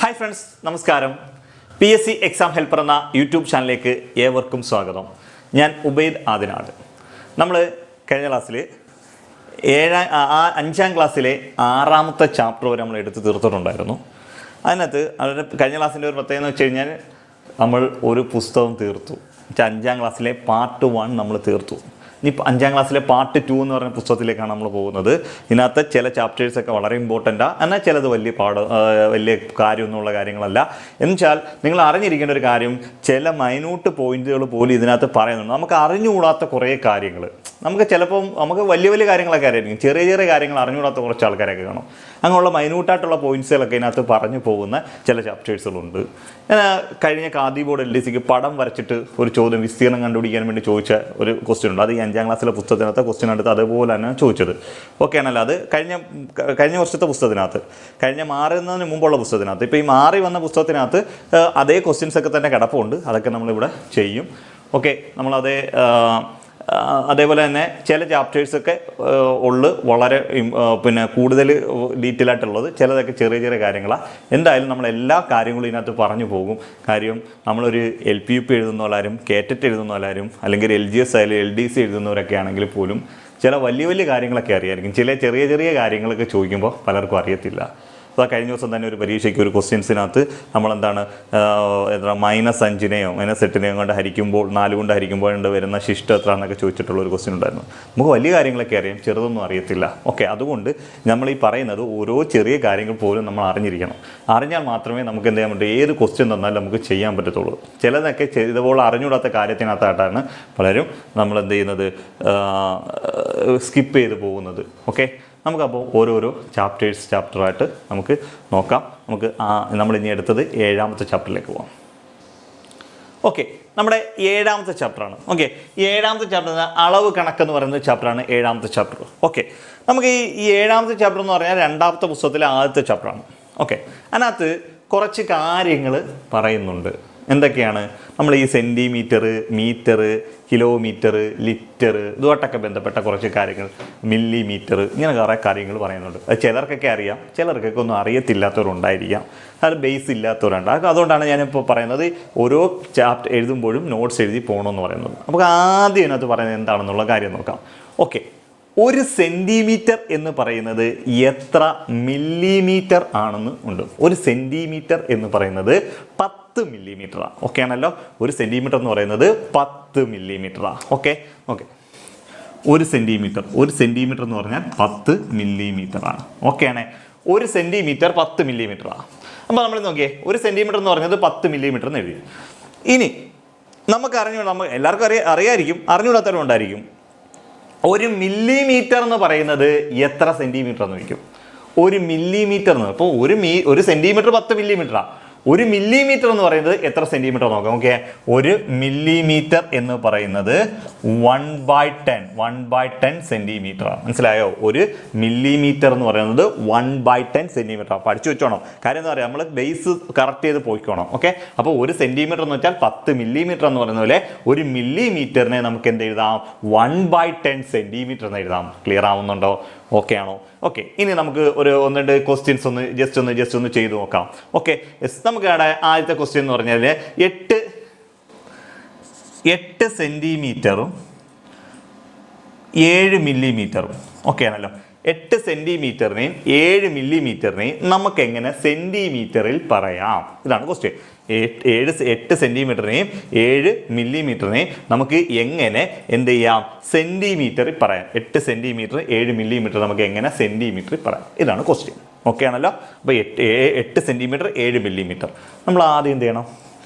Hi friends, നമസ്കാരം. PSC exam helper എന്ന YouTube ചാനലിലേക്ക് ഏവർക്കും സ്വാഗതം. ഞാൻ ഉബൈദ് ആദിനാട്. നമ്മൾ കഴിഞ്ഞ ക്ലാസ്സിൽ 5ാം ക്ലാസ്സിലെ 6ാമത്തെ ചാപ്റ്റർ വരെ നമ്മൾ എടുത്ത് തീർത്തിട്ടുണ്ടായിരുന്നു. അതിനകത്ത് കഴിഞ്ഞ ക്ലാസ്സിൻ്റെ ഒരു പ്രത്യേകത എന്ന് വെച്ച് കഴിഞ്ഞാൽ നമ്മൾ ഒരു പുസ്തകം തീർത്തു. 5ാം ക്ലാസ്സിലെ പാർട്ട് 1 നമ്മൾ തീർത്തു. ഇനി 5ാം ക്ലാസ്സിലെ പാർട്ട് 2 എന്ന് പറഞ്ഞ പുസ്തകത്തിലേക്കാണ് നമ്മൾ പോകുന്നത്. ഇതിനകത്ത് ചില ചാപ്റ്റേഴ്സൊക്കെ വളരെ ഇമ്പോർട്ടൻ്റാണ്, എന്നാൽ ചിലത് വലിയ കാര്യമൊന്നുമുള്ള കാര്യങ്ങളല്ല. എന്നുവെച്ചാൽ നിങ്ങൾ അറിഞ്ഞിരിക്കേണ്ട ഒരു കാര്യം, ചില മൈന്യൂട്ട് പോയിന്റുകൾ പോലും ഇതിനകത്ത് പറയുന്നുണ്ട്. നമുക്ക് അറിഞ്ഞുകൂടാത്ത കുറേ കാര്യങ്ങൾ, നമുക്ക് വലിയ കാര്യങ്ങളൊക്കെ അറിയായിരിക്കും, ചെറിയ കാര്യങ്ങൾ അറിഞ്ഞുകൂടാത്ത കുറച്ച് ആൾക്കാരൊക്കെ കാണും. അങ്ങനെയുള്ള മൈന്യൂട്ടായിട്ടുള്ള പോയിന്റ്സുകളൊക്കെ ഇതിനകത്ത് പറഞ്ഞു പോകുന്ന ചില ചാപ്റ്റേഴ്സുകളുണ്ട്. കഴിഞ്ഞ ഖാദി ബോർഡ് LDCക്ക് പടം വരച്ചിട്ട് ഒരു ചോദ്യം വിസ്തീർണം കണ്ടുപിടിക്കാൻ വേണ്ടി ചോദിച്ച ഒരു ക്വസ്റ്റ്യൻ ഉണ്ട്. അത് ഈ 5ാം ക്ലാസ്സിലെ പുസ്തകത്തിനകത്ത് ക്വസ്റ്റ്യൻ എടുത്ത് അതുപോലെ തന്നെ ചോദിച്ചത്. ഓക്കെ ആണല്ലോ. അത് കഴിഞ്ഞ വർഷത്തെ പുസ്തകത്തിനകത്ത്, കഴിഞ്ഞ മാറുന്നതിന് മുമ്പുള്ള പുസ്തകത്തിനകത്ത്, ഇപ്പോൾ ഈ മാറി വന്ന പുസ്തകത്തിനകത്ത് അതേ ക്വസ്റ്റ്യൻസൊക്കെ തന്നെ കിടപ്പുണ്ട്. അതൊക്കെ നമ്മളിവിടെ ചെയ്യും. ഓക്കെ, നമ്മളതേ അതേപോലെ തന്നെ ചില ചാപ്റ്റേഴ്സൊക്കെ വളരെ കൂടുതൽ ഡീറ്റെയിൽ ആയിട്ടുള്ളത്, ചിലതൊക്കെ ചെറിയ കാര്യങ്ങളാണ്. എന്തായാലും നമ്മളെല്ലാ കാര്യങ്ങളും ഇതിനകത്ത് പറഞ്ഞു പോകും. കാര്യം നമ്മളൊരു LPUP എഴുതുന്നവരാരും KTET എഴുതുന്നവരാരും അല്ലെങ്കിൽ LGS ആയാലും LDC എഴുതുന്നവരൊക്കെ ആണെങ്കിൽ പോലും ചില വലിയ കാര്യങ്ങളൊക്കെ അറിയാമായിരിക്കും. ചെറിയ കാര്യങ്ങളൊക്കെ ചോദിക്കുമ്പോൾ പലർക്കും അറിയത്തില്ല. അപ്പോൾ കഴിഞ്ഞ ദിവസം തന്നെ ഒരു പരീക്ഷയ്ക്ക് ഒരു ക്വസ്റ്റ്യൻസിനകത്ത് നമ്മളെന്താണ് -5നെയോ -8നെയോ കൊണ്ട് ഹരിക്കുമ്പോൾ 4 കൊണ്ട് ഹരിക്കുമ്പോൾ വരുന്ന ശിഷ്ടം എത്ര എന്നൊക്കെ ചോദിച്ചിട്ടുള്ള ഒരു ക്വസ്റ്റ്യൻ ഉണ്ടായിരുന്നു. നമുക്ക് വലിയ കാര്യങ്ങളൊക്കെ അറിയാം, ചെറുതൊന്നും അറിയത്തില്ല. ഓക്കെ, അതുകൊണ്ട് നമ്മൾ ഈ പറയുന്നത് ഓരോ ചെറിയ കാര്യങ്ങൾ പോലും നമ്മൾ അറിഞ്ഞിരിക്കണം. അറിഞ്ഞാൽ മാത്രമേ നമുക്ക് എന്ത് ചെയ്യാൻ പറ്റൂ, ഏത് ക്വസ്റ്റ്യൻ തന്നാലും നമുക്ക് ചെയ്യാൻ പറ്റത്തുള്ളൂ. ചിലതൊക്കെ ഇതുപോലെ അറിഞ്ഞുകൂടാത്ത കാര്യത്തിനകത്തായിട്ടാണ് പലരും നമ്മൾ എന്ത് ചെയ്യുന്നത്, സ്കിപ്പ് ചെയ്ത് പോകുന്നത്. ഓക്കെ, നമുക്കപ്പോൾ ഓരോരോ ചാപ്റ്ററായിട്ട് നമുക്ക് നോക്കാം. നമ്മളിനി എടുത്തത് 7ാമത്തെ ചാപ്റ്ററിലേക്ക് പോകാം. ഓക്കെ, നമ്മുടെ 7ാമത്തെ ചാപ്റ്ററാണ്. ഓക്കെ, 7ാമത്തെ ചാപ്റ്റർ അളവ് കണക്കെന്ന് പറയുന്ന ചാപ്റ്ററാണ് 7ാമത്തെ ചാപ്റ്റർ. ഓക്കെ, നമുക്ക് ഈ 7ാമത്തെ ചാപ്റ്റർ എന്ന് പറഞ്ഞാൽ 2ാമത്തെ പുസ്തകത്തിലെ ആദ്യത്തെ ചാപ്റ്ററാണ്. ഓക്കെ, അതിനകത്ത് കുറച്ച് കാര്യങ്ങൾ പറയുന്നുണ്ട്. എന്തൊക്കെയാണ്? നമ്മൾ ഈ സെൻറ്റിമീറ്റർ, മീറ്റർ, കിലോമീറ്റർ, ലിറ്റർ, ഇതുമായിട്ടൊക്കെ ബന്ധപ്പെട്ട കുറച്ച് കാര്യങ്ങൾ, മില്ലിമീറ്റർ, ഇങ്ങനെ കുറേ കാര്യങ്ങൾ പറയുന്നുണ്ട്. അത് ചിലർക്കൊക്കെ അറിയാം, ചിലർക്കൊക്കെ ഒന്നും അറിയത്തില്ലാത്തവരുണ്ടായിരിക്കാം, അത് ബേസ് ഇല്ലാത്തവരുണ്ട്. അതുകൊണ്ടാണ് ഞാനിപ്പോൾ പറയുന്നത് ഓരോ ചാപ്റ്റർ എഴുതുമ്പോഴും നോട്ട്സ് എഴുതി പോകണമെന്ന് പറയുന്നത്. നമുക്ക് ആദ്യം ഇതിനകത്ത് പറയുന്നത് എന്താണെന്നുള്ള കാര്യം നോക്കാം. ഓക്കെ, ഒരു സെൻറ്റിമീറ്റർ എന്ന് പറയുന്നത് എത്ര മില്ലിമീറ്റർ ആണെന്ന് ഉണ്ട്. ഒരു സെൻറ്റിമീറ്റർ എന്ന് പറയുന്നത് 10 മില്ലിമീറ്ററാണ്. ഓക്കെ ആണല്ലോ. ഒരു സെൻറ്റിമീറ്റർ എന്ന് പറയുന്നത് 10 മില്ലിമീറ്ററാണ്. ഓക്കെ, ഒരു സെൻറ്റിമീറ്റർ എന്ന് പറഞ്ഞാൽ 10 മില്ലിമീറ്ററാണ്. ഓക്കെ ആണ്. ഒരു സെൻറ്റിമീറ്റർ 10 മില്ലിമീറ്ററാണ്. അപ്പോൾ നമ്മൾ നോക്കിയേ, ഒരു സെൻറ്റിമീറ്റർ എന്ന് പറഞ്ഞത് 10 മില്ലിമീറ്റർ എന്ന് എഴുതി. ഇനി നമുക്ക് എല്ലാവർക്കും അറിയായിരിക്കും, അറിഞ്ഞുകൂടാത്തവരുണ്ടായിരിക്കും. ഒരു മില്ലിമീറ്റർ എന്ന് പറയുന്നത് എത്ര സെൻറ്റിമീറ്റർ എന്ന് വയ്ക്കും? ഒരു മില്ലിമീറ്റർ എന്ന്, അപ്പോൾ ഒരു സെൻറ്റിമീറ്റർ 10 മില്ലിമീറ്ററാണ്. ഒരു മില്ലിമീറ്റർ എന്ന് പറയുന്നത് എത്ര സെൻറ്റിമീറ്റർ നോക്കാം. ഓക്കെ, ഒരു മില്ലിമീറ്റർ എന്ന് പറയുന്നത് 1/10 സെൻറ്റിമീറ്ററാണ്. മനസ്സിലായോ? ഒരു മില്ലിമീറ്റർ എന്ന് പറയുന്നത് 1/10 സെൻറ്റിമീറ്ററാണ്. പഠിച്ചു വെച്ചോണം. കാര്യം എന്താ പറയുക, നമ്മൾ ബേസ് കറക്റ്റ് ചെയ്ത് പോയിക്കോണം. ഓക്കെ, അപ്പോൾ ഒരു സെൻറ്റിമീറ്റർ എന്ന് വെച്ചാൽ 10 മില്ലിമീറ്റർ എന്ന് പറയുന്ന പോലെ ഒരു മില്ലിമീറ്ററിനെ നമുക്ക് എന്ത് എഴുതാം? 1/10 സെൻറ്റിമീറ്റർ എന്ന് എഴുതാം. ക്ലിയർ ആവുന്നുണ്ടോ? ഓക്കെ ആണോ? ഓക്കെ, ഇനി നമുക്ക് ഒരു 1-2 ക്വസ്റ്റ്യൻസ് ജസ്റ്റ് ഒന്ന് ചെയ്ത് നോക്കാം. ഓക്കെ, നമുക്ക് അവിടെ ആദ്യത്തെ ക്വസ്റ്റ്യൻ എന്ന് പറഞ്ഞാൽ 8 സെൻറ്റിമീറ്ററും 7 മില്ലിമീറ്ററും. ഓക്കെ ആണല്ലോ. 8 സെൻറ്റിമീറ്ററിനെയും 7 മില്ലിമീറ്ററിനെയും നമുക്ക് എങ്ങനെ സെൻറ്റിമീറ്ററിൽ പറയാം? ഇതാണ് ക്വസ്റ്റ്യൻ. 8 സെൻറ്റിമീറ്ററിനെയും 7 മില്ലിമീറ്ററിനെയും നമുക്ക് എങ്ങനെ എന്ത് ചെയ്യാം? സെൻറ്റിമീറ്ററിൽ പറയാം. 8 സെൻറ്റിമീറ്റർ 7 മില്ലിമീറ്റർ നമുക്ക് എങ്ങനെ സെൻറ്റിമീറ്ററിൽ പറയാം? ഇതാണ് ക്വസ്റ്റ്യൻ. ഓക്കെ ആണല്ലോ. അപ്പോൾ 8 സെൻറ്റിമീറ്റർ 7 മില്ലിമീറ്റർ നമ്മൾ ആദ്യം എന്ത് ചെയ്യണം?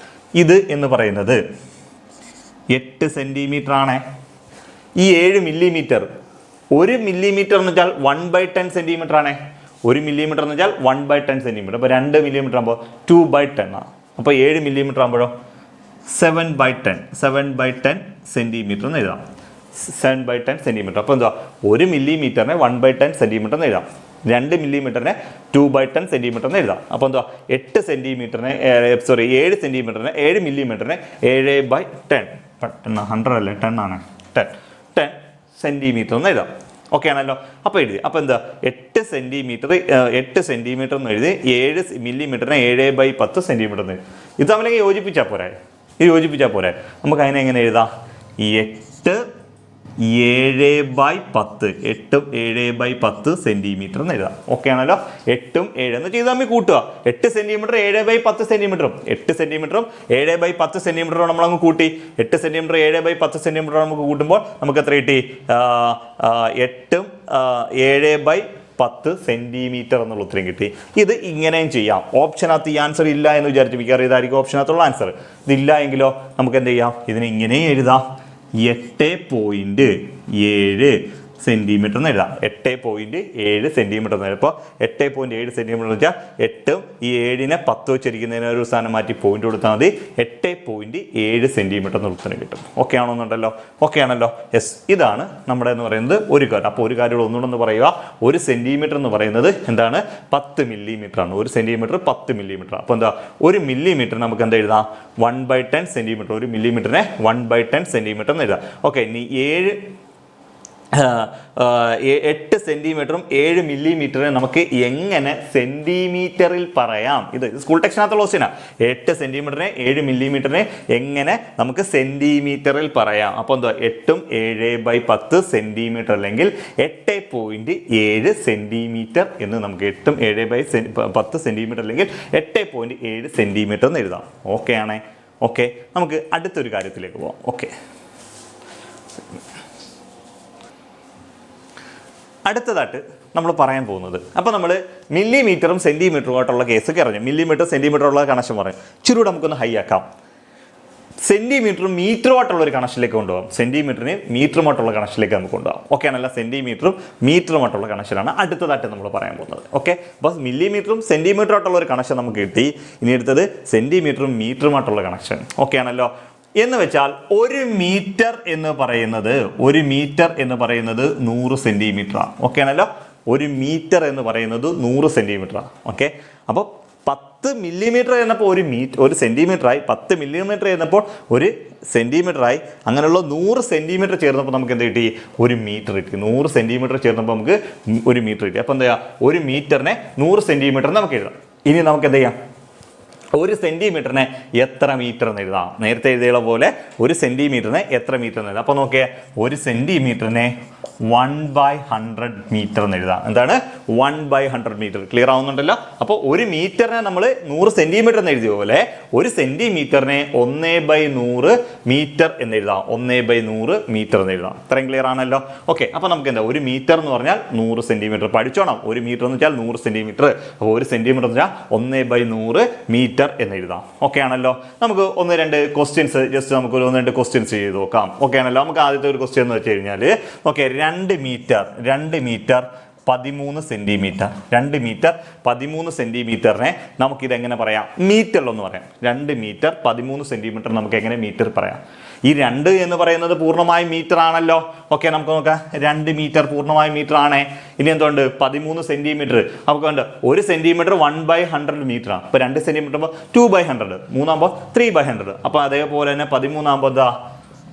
ഇത് എന്ന് പറയുന്നത് 8 സെൻറ്റിമീറ്റർ ആണേ. ഈ 7 മില്ലിമീറ്റർ, 1 മില്ലിമീറ്റർ എന്ന് വെച്ചാൽ 1/10 സെൻറ്റിമീറ്റർ ആണേ. 1 മില്ലിമീറ്റർ എന്ന് വെച്ചാൽ 1/10 സെൻറ്റിമീറ്റർ. അപ്പോൾ 2 മില്ലിമീറ്റർ ആകുമ്പോൾ 2/10 ആണ്. അപ്പോൾ 7 മില്ലിമീറ്റർ ആകുമ്പോഴോ 7/10 സെൻറ്റിമീറ്റർ എന്ന് എഴുതാം. 7/10 സെൻറ്റിമീറ്റർ. അപ്പോൾ എന്താ, 1 മില്ലിമീറ്ററിനെ 1/10 സെൻറ്റിമീറ്റർ എന്ന് എഴുതാം. 2 മില്ലിമീറ്ററിനെ 2/10 സെൻറ്റിമീറ്റർ എന്ന് എഴുതാം. അപ്പോൾ എന്താ, 8 സെൻറ്റിമീറ്ററിനെ 7 സെൻറ്റിമീറ്ററിനെ 7 മില്ലിമീറ്ററിനെ 7/10 100 അല്ലേ, 10 ആണ്, 10 സെൻറ്റിമീറ്റർ എന്ന് എഴുതാം. ഓക്കെ ആണല്ലോ. അപ്പോൾ എഴുതി. അപ്പോൾ എന്താ 8 സെൻറ്റിമീറ്റർ എന്ന് എഴുതി 7 മില്ലിമീറ്ററിന് 7/10 സെൻറ്റിമീറ്റർ എന്ന് എഴുതി. ഇത് തമ്മിലേക്ക് യോജിപ്പിച്ചാൽ പോരെ, ഇത് യോജിപ്പിച്ചാൽ പോരെ. നമുക്ക് അതിനെ എങ്ങനെ എഴുതാം? 8 7/10 8 7/10 സെൻറ്റിമീറ്റർ എന്ന് എഴുതാം. ഓക്കെ ആണല്ലോ. 8 7 എന്ന് ചെയ്ത് തമ്മിൽ കൂട്ടുക. 8 സെൻറ്റിമീറ്റർ 7/10 സെൻറ്റിമീറ്ററും 8 സെൻറ്റിമീറ്ററും 7/10 സെൻറ്റിമീറ്ററും നമ്മളങ്ങ് കൂട്ടി. 8 സെൻറ്റിമീറ്റർ 7/10 സെൻറ്റിമീറ്റർ നമുക്ക് കൂട്ടുമ്പോൾ നമുക്ക് എത്ര കിട്ടി? 8 7/10 സെൻറ്റിമീറ്റർ എന്നുള്ള ഉത്തരം കിട്ടി. ഇത് ഇങ്ങനെയും ചെയ്യാം. ഓപ്ഷനകത്ത് ഈ ആൻസർ ഇല്ല എന്ന് വിചാരിച്ചു മിക്കവാറും ഇതായിരിക്കും ഓപ്ഷനകത്തുള്ള ആൻസർ. ഇതില്ല എങ്കിലോ നമുക്ക് എന്ത് ചെയ്യാം? ഇതിനെ ഇങ്ങനെയും എഴുതാം. 8.7 സെൻറ്റിമീറ്റർ എന്ന് എഴുതാം. 8.7 സെൻറ്റിമീറ്റർ എന്ന് എഴുതാം. അപ്പോൾ 8.7 സെൻറ്റിമീറ്റർ എന്ന് വെച്ചാൽ 8 ഈ 7നെ 10 വെച്ചിരിക്കുന്നതിന് ഒരു സാധനം മാറ്റി പോയിന്റ് കൊടുത്താൽ മതി. 8.7 സെൻറ്റിമീറ്റർ എന്ന് ഉത്തരം കിട്ടും. ഓക്കെ ആണോന്നുണ്ടല്ലോ? ഓക്കെ ആണല്ലോ. യെസ്, ഇതാണ് നമ്മുടെ എന്ന് പറയുന്നത് ഒരു കാര്യം. അപ്പോൾ ഒരു കാര്യം ഒന്നുകൂടെ പറയുക. 1 സെൻറ്റിമീറ്റർ എന്ന് പറയുന്നത് എന്താണ്? 10 മില്ലിമീറ്റർ ആണ്. 1 സെൻറ്റിമീറ്റർ 10 മില്ലിമീറ്റർ. അപ്പോൾ എന്താ 1 മില്ലിമീറ്റർ നമുക്ക് എന്താ എഴുതാം? 1/10 സെൻറ്റിമീറ്റർ. 1 മില്ലിമീറ്ററിനെ 1/10 സെൻറ്റിമീറ്റർ എന്ന് എഴുതാം. ഓക്കെ, ഇനി 8 സെൻറ്റിമീറ്ററും 7 മില്ലിമീറ്ററിനെ നമുക്ക് എങ്ങനെ സെൻറ്റിമീറ്ററിൽ പറയാം? ഇത് സ്കൂൾ ടെക്സ്റ്റിനകത്തുള്ള ക്വസ്റ്റ്യനാണ്. 8 സെൻറ്റിമീറ്ററിനെ 7 മില്ലിമീറ്ററിനെ എങ്ങനെ നമുക്ക് സെൻറ്റിമീറ്ററിൽ പറയാം? അപ്പോൾ എന്താ 8 7/10 സെൻറ്റിമീറ്റർ അല്ലെങ്കിൽ 8.7 സെൻറ്റിമീറ്റർ എന്ന് നമുക്ക് 8 7/10 സെൻറ്റിമീറ്റർ അല്ലെങ്കിൽ 8.7 സെൻറ്റിമീറ്റർ എന്ന് എഴുതാം. ഓക്കെ ആണേ? ഓക്കെ, നമുക്ക് അടുത്തൊരു കാര്യത്തിലേക്ക് പോവാം. ഓക്കെ, അടുത്തതായിട്ട് നമ്മൾ പറയാൻ പോകുന്നത്, അപ്പോൾ നമ്മൾ മില്ലിമീറ്ററും സെൻറ്റിമീറ്ററുമായിട്ടുള്ള കേസ് പറഞ്ഞു. മില്ലിമീറ്റർ സെൻറ്റിമീറ്ററുള്ള കണക്ഷൻ പറയും. ചുരുട് നമുക്കൊന്ന് ഹൈ ആക്കാം. സെൻറ്റിമീറ്ററും മീറ്ററുമായിട്ടുള്ള ഒരു കണക്ഷനിലേക്ക് കൊണ്ടുപോകാം. സെൻറ്റിമീറ്ററിന് മീറ്ററുമായിട്ടുള്ള കണക്ഷനിലേക്ക് നമുക്ക് കൊണ്ടുപോകാം. ഓക്കെ ആണല്ല? സെൻറ്റിമീറ്ററും മീറ്ററുമായിട്ടുള്ള കണക്ഷനാണ് അടുത്തതായിട്ട് നമ്മൾ പറയാൻ പോകുന്നത്. ഓക്കെ, അപ്പോൾ മില്ലിമീറ്ററും സെൻറ്റിമീറ്ററുമായിട്ടുള്ള ഒരു കണക്ഷൻ നമുക്ക് കിട്ടി. ഇനി അടുത്തത് സെൻറ്റിമീറ്ററും മീറ്ററുമായിട്ടുള്ള കണക്ഷൻ. ഓക്കെ ആണല്ലോ? എന്ന് വെച്ചാൽ 1 മീറ്റർ എന്ന് പറയുന്നത് 100 സെൻറ്റിമീറ്ററാണ്. ഓക്കെ ആണല്ലോ? 1 മീറ്റർ എന്ന് പറയുന്നത് 100 സെൻറ്റിമീറ്ററാണ്. ഓക്കെ, അപ്പോൾ 10 മില്ലിമീറ്റർ എന്നപ്പോൾ 1 സെൻറ്റിമീറ്ററായി. 10 മില്ലിമീറ്റർ എന്നപ്പോൾ 1 സെൻറ്റിമീറ്ററായി. അങ്ങനെയുള്ള 100 സെൻറ്റിമീറ്റർ ചേർന്നപ്പോൾ നമുക്ക് എന്ത് കിട്ടി? 1 മീറ്റർ കിട്ടി. 100 സെൻറ്റിമീറ്റർ ചേർന്നപ്പോൾ നമുക്ക് 1 മീറ്റർ കിട്ടി. അപ്പോൾ എന്താ 1 മീറ്ററിനെ 100 സെൻറ്റിമീറ്റർ നമുക്ക് എഴുതാം. ഇനി നമുക്ക് എന്ത് ചെയ്യാം? 1 സെൻറ്റിമീറ്ററിനെ എത്ര മീറ്റർ എന്ന് എഴുതാം? നേരത്തെ എഴുതിയുള്ള പോലെ 1 സെൻറ്റിമീറ്ററിനെ എത്ര മീറ്റർ എന്ന് എഴുതാം? അപ്പോൾ നോക്കിയേ, 1 സെൻറ്റിമീറ്ററിനെ 1/100 മീറ്റർ എന്ന് എഴുതാം. എന്താണ്? 1/100 മീറ്റർ. ക്ലിയർ ആവുന്നുണ്ടല്ലോ? അപ്പോൾ 1 മീറ്ററിനെ നമ്മൾ 100 സെൻറ്റിമീറ്റർ എന്ന് എഴുതിയ പോലെ 1 സെൻറ്റിമീറ്ററിനെ 1/100 മീറ്റർ എന്ന് എഴുതാം. 1/100 മീറ്റർ എന്ന് എഴുതാം. ഇത്രയും ക്ലിയർ ആണല്ലോ? ഓക്കെ, അപ്പോൾ നമുക്ക് എന്താ 1 മീറ്റർ എന്ന് പറഞ്ഞാൽ 100 സെൻറ്റിമീറ്റർ. പഠിച്ചോണം. 1 മീറ്റർ എന്ന് വെച്ചാൽ 100 സെൻറ്റിമീറ്റർ. അപ്പോൾ 1 സെൻറ്റിമീറ്റർ എന്ന് വെച്ചാൽ 1/100 മീറ്റർ എന്ന് എഴുതാം. ഓക്കെ ആണല്ലോ? നമുക്ക് 1-2 ക്വസ്റ്റ്യൻസ് ജസ്റ്റ് നമുക്ക് 1-2 ക്വസ്റ്റ്യൻസ് ചെയ്ത് നോക്കാം. ഓക്കെ ആണല്ലോ? നമുക്ക് ആദ്യത്തെ ഒരു ക്വസ്റ്റ്യൻ എന്ന് വെച്ച് കഴിഞ്ഞാൽ ഓക്കെ, 2 മീറ്റർ 13 സെൻറ്റിമീറ്റർ. 2 മീറ്റർ 13 സെൻറ്റിമീറ്ററിനെ നമുക്കിതെങ്ങനെ പറയാം? മീറ്ററിലൊന്ന് പറയാം. 2 മീറ്റർ 13 സെൻറ്റിമീറ്റർ നമുക്ക് എങ്ങനെ മീറ്റർ പറയാം? ഈ 2 എന്ന് പറയുന്നത് പൂർണ്ണമായും മീറ്റർ ആണല്ലോ. ഓക്കെ, നമുക്ക് നോക്കാം. 2 മീറ്റർ പൂർണ്ണമായും മീറ്റർ ആണേ. ഇനി എന്തുകൊണ്ട്? 13 സെൻറ്റിമീറ്റർ. നമുക്ക് ഉണ്ട് 1 സെൻറ്റിമീറ്റർ 1/100 മീറ്റർ ആണ്. അപ്പോൾ 2 സെൻറ്റിമീറ്റർ 2/100, 3 3/100. അപ്പോൾ അതേപോലെ തന്നെ 13 ആകുമ്പോൾ എന്താ?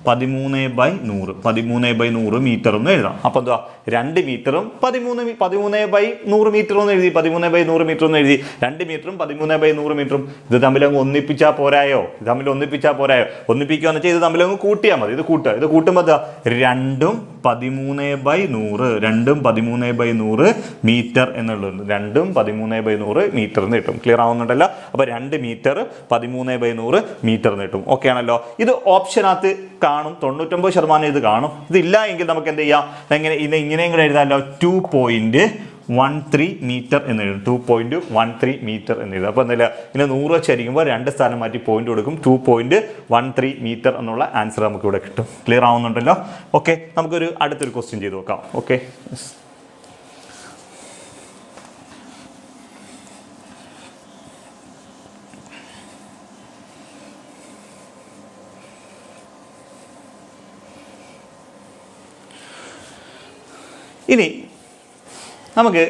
13/100 മീറ്റർ എന്ന് എഴുതാം. അപ്പോൾ എന്താ 2 മീറ്ററും 13/100 മീറ്റർ എന്ന് എഴുതി. 13/100 മീറ്റർ എന്ന് എഴുതി. 2 മീറ്ററും 13/100 മീറ്ററും ഇത് തമ്മിലങ്ങ് ഒന്നിപ്പിച്ചാൽ പോരായോ? ഒന്നിപ്പിക്കുകയെന്ന് വെച്ചാൽ ഇത് തമ്മിലങ്ങ് കൂട്ടിയാൽ മതി. ഇത് കൂട്ടുമ്പോൾ എന്താ? 2ഉം 13/100 മീറ്റർ എന്നുള്ളത്. 2ഉം 13/100 മീറ്റർ എന്ന് കിട്ടും. ക്ലിയർ ആവുന്നുണ്ടല്ലോ? അപ്പോൾ 2 മീറ്റർ 13/100 മീറ്റർ എന്ന് കിട്ടും. ഓക്കെ ആണല്ലോ? ഇത് ഓപ്ഷനകത്ത് കാണും. 99% ഇത് കാണും. ഇതില്ല എങ്കിൽ നമുക്ക് എന്ത് ചെയ്യാം? ഇങ്ങനെയും കൂടെ എഴുതാമല്ലോ. 2.13 മീറ്റർ എന്ന് എഴുതും. 2.13 മീറ്റർ എന്ന് എഴുതും. അപ്പോൾ എന്തായാലും ഇങ്ങനെ 100 വെച്ചായിരിക്കുമ്പോൾ 2 സ്ഥാനം മാറ്റി പോയിന്റ് കൊടുക്കും. 2.13 മീറ്റർ എന്നുള്ള ആൻസർ നമുക്ക് ഇവിടെ കിട്ടും. ക്ലിയർ ആവുന്നുണ്ടല്ലോ? ഓക്കെ, നമുക്കൊരു അടുത്തൊരു ക്വസ്റ്റ്യൻ ചെയ്ത് നോക്കാം. ഓക്കെ, ഇനി നമുക്ക്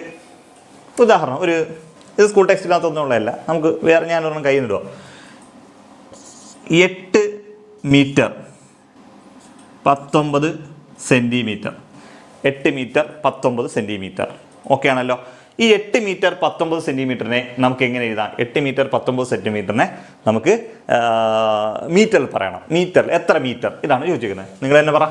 ഉദാഹരണം ഇത് സ്കൂൾ ടെക്സ്റ്റിനകത്തൊന്നുമുള്ളതല്ല. നമുക്ക് വേറെ ഞാനൊരെണ്ണം കയ്യിൽ നിന്നിടുക. 8 metre 19 centimetre. 8 metre 19 centimetre. Okay ആണല്ലോ. ഈ 8 മീറ്റർ 19 സെൻറ്റിമീറ്ററിനെ നമുക്ക് എങ്ങനെ എഴുതാം? 8 മീറ്റർ 19 സെൻറ്റിമീറ്ററിനെ നമുക്ക് മീറ്ററിൽ പറയണം. മീറ്റർ എത്ര മീറ്റർ ഇതാണ് ചോദിച്ചിരിക്കുന്നത്. നിങ്ങൾ തന്നെ പറ.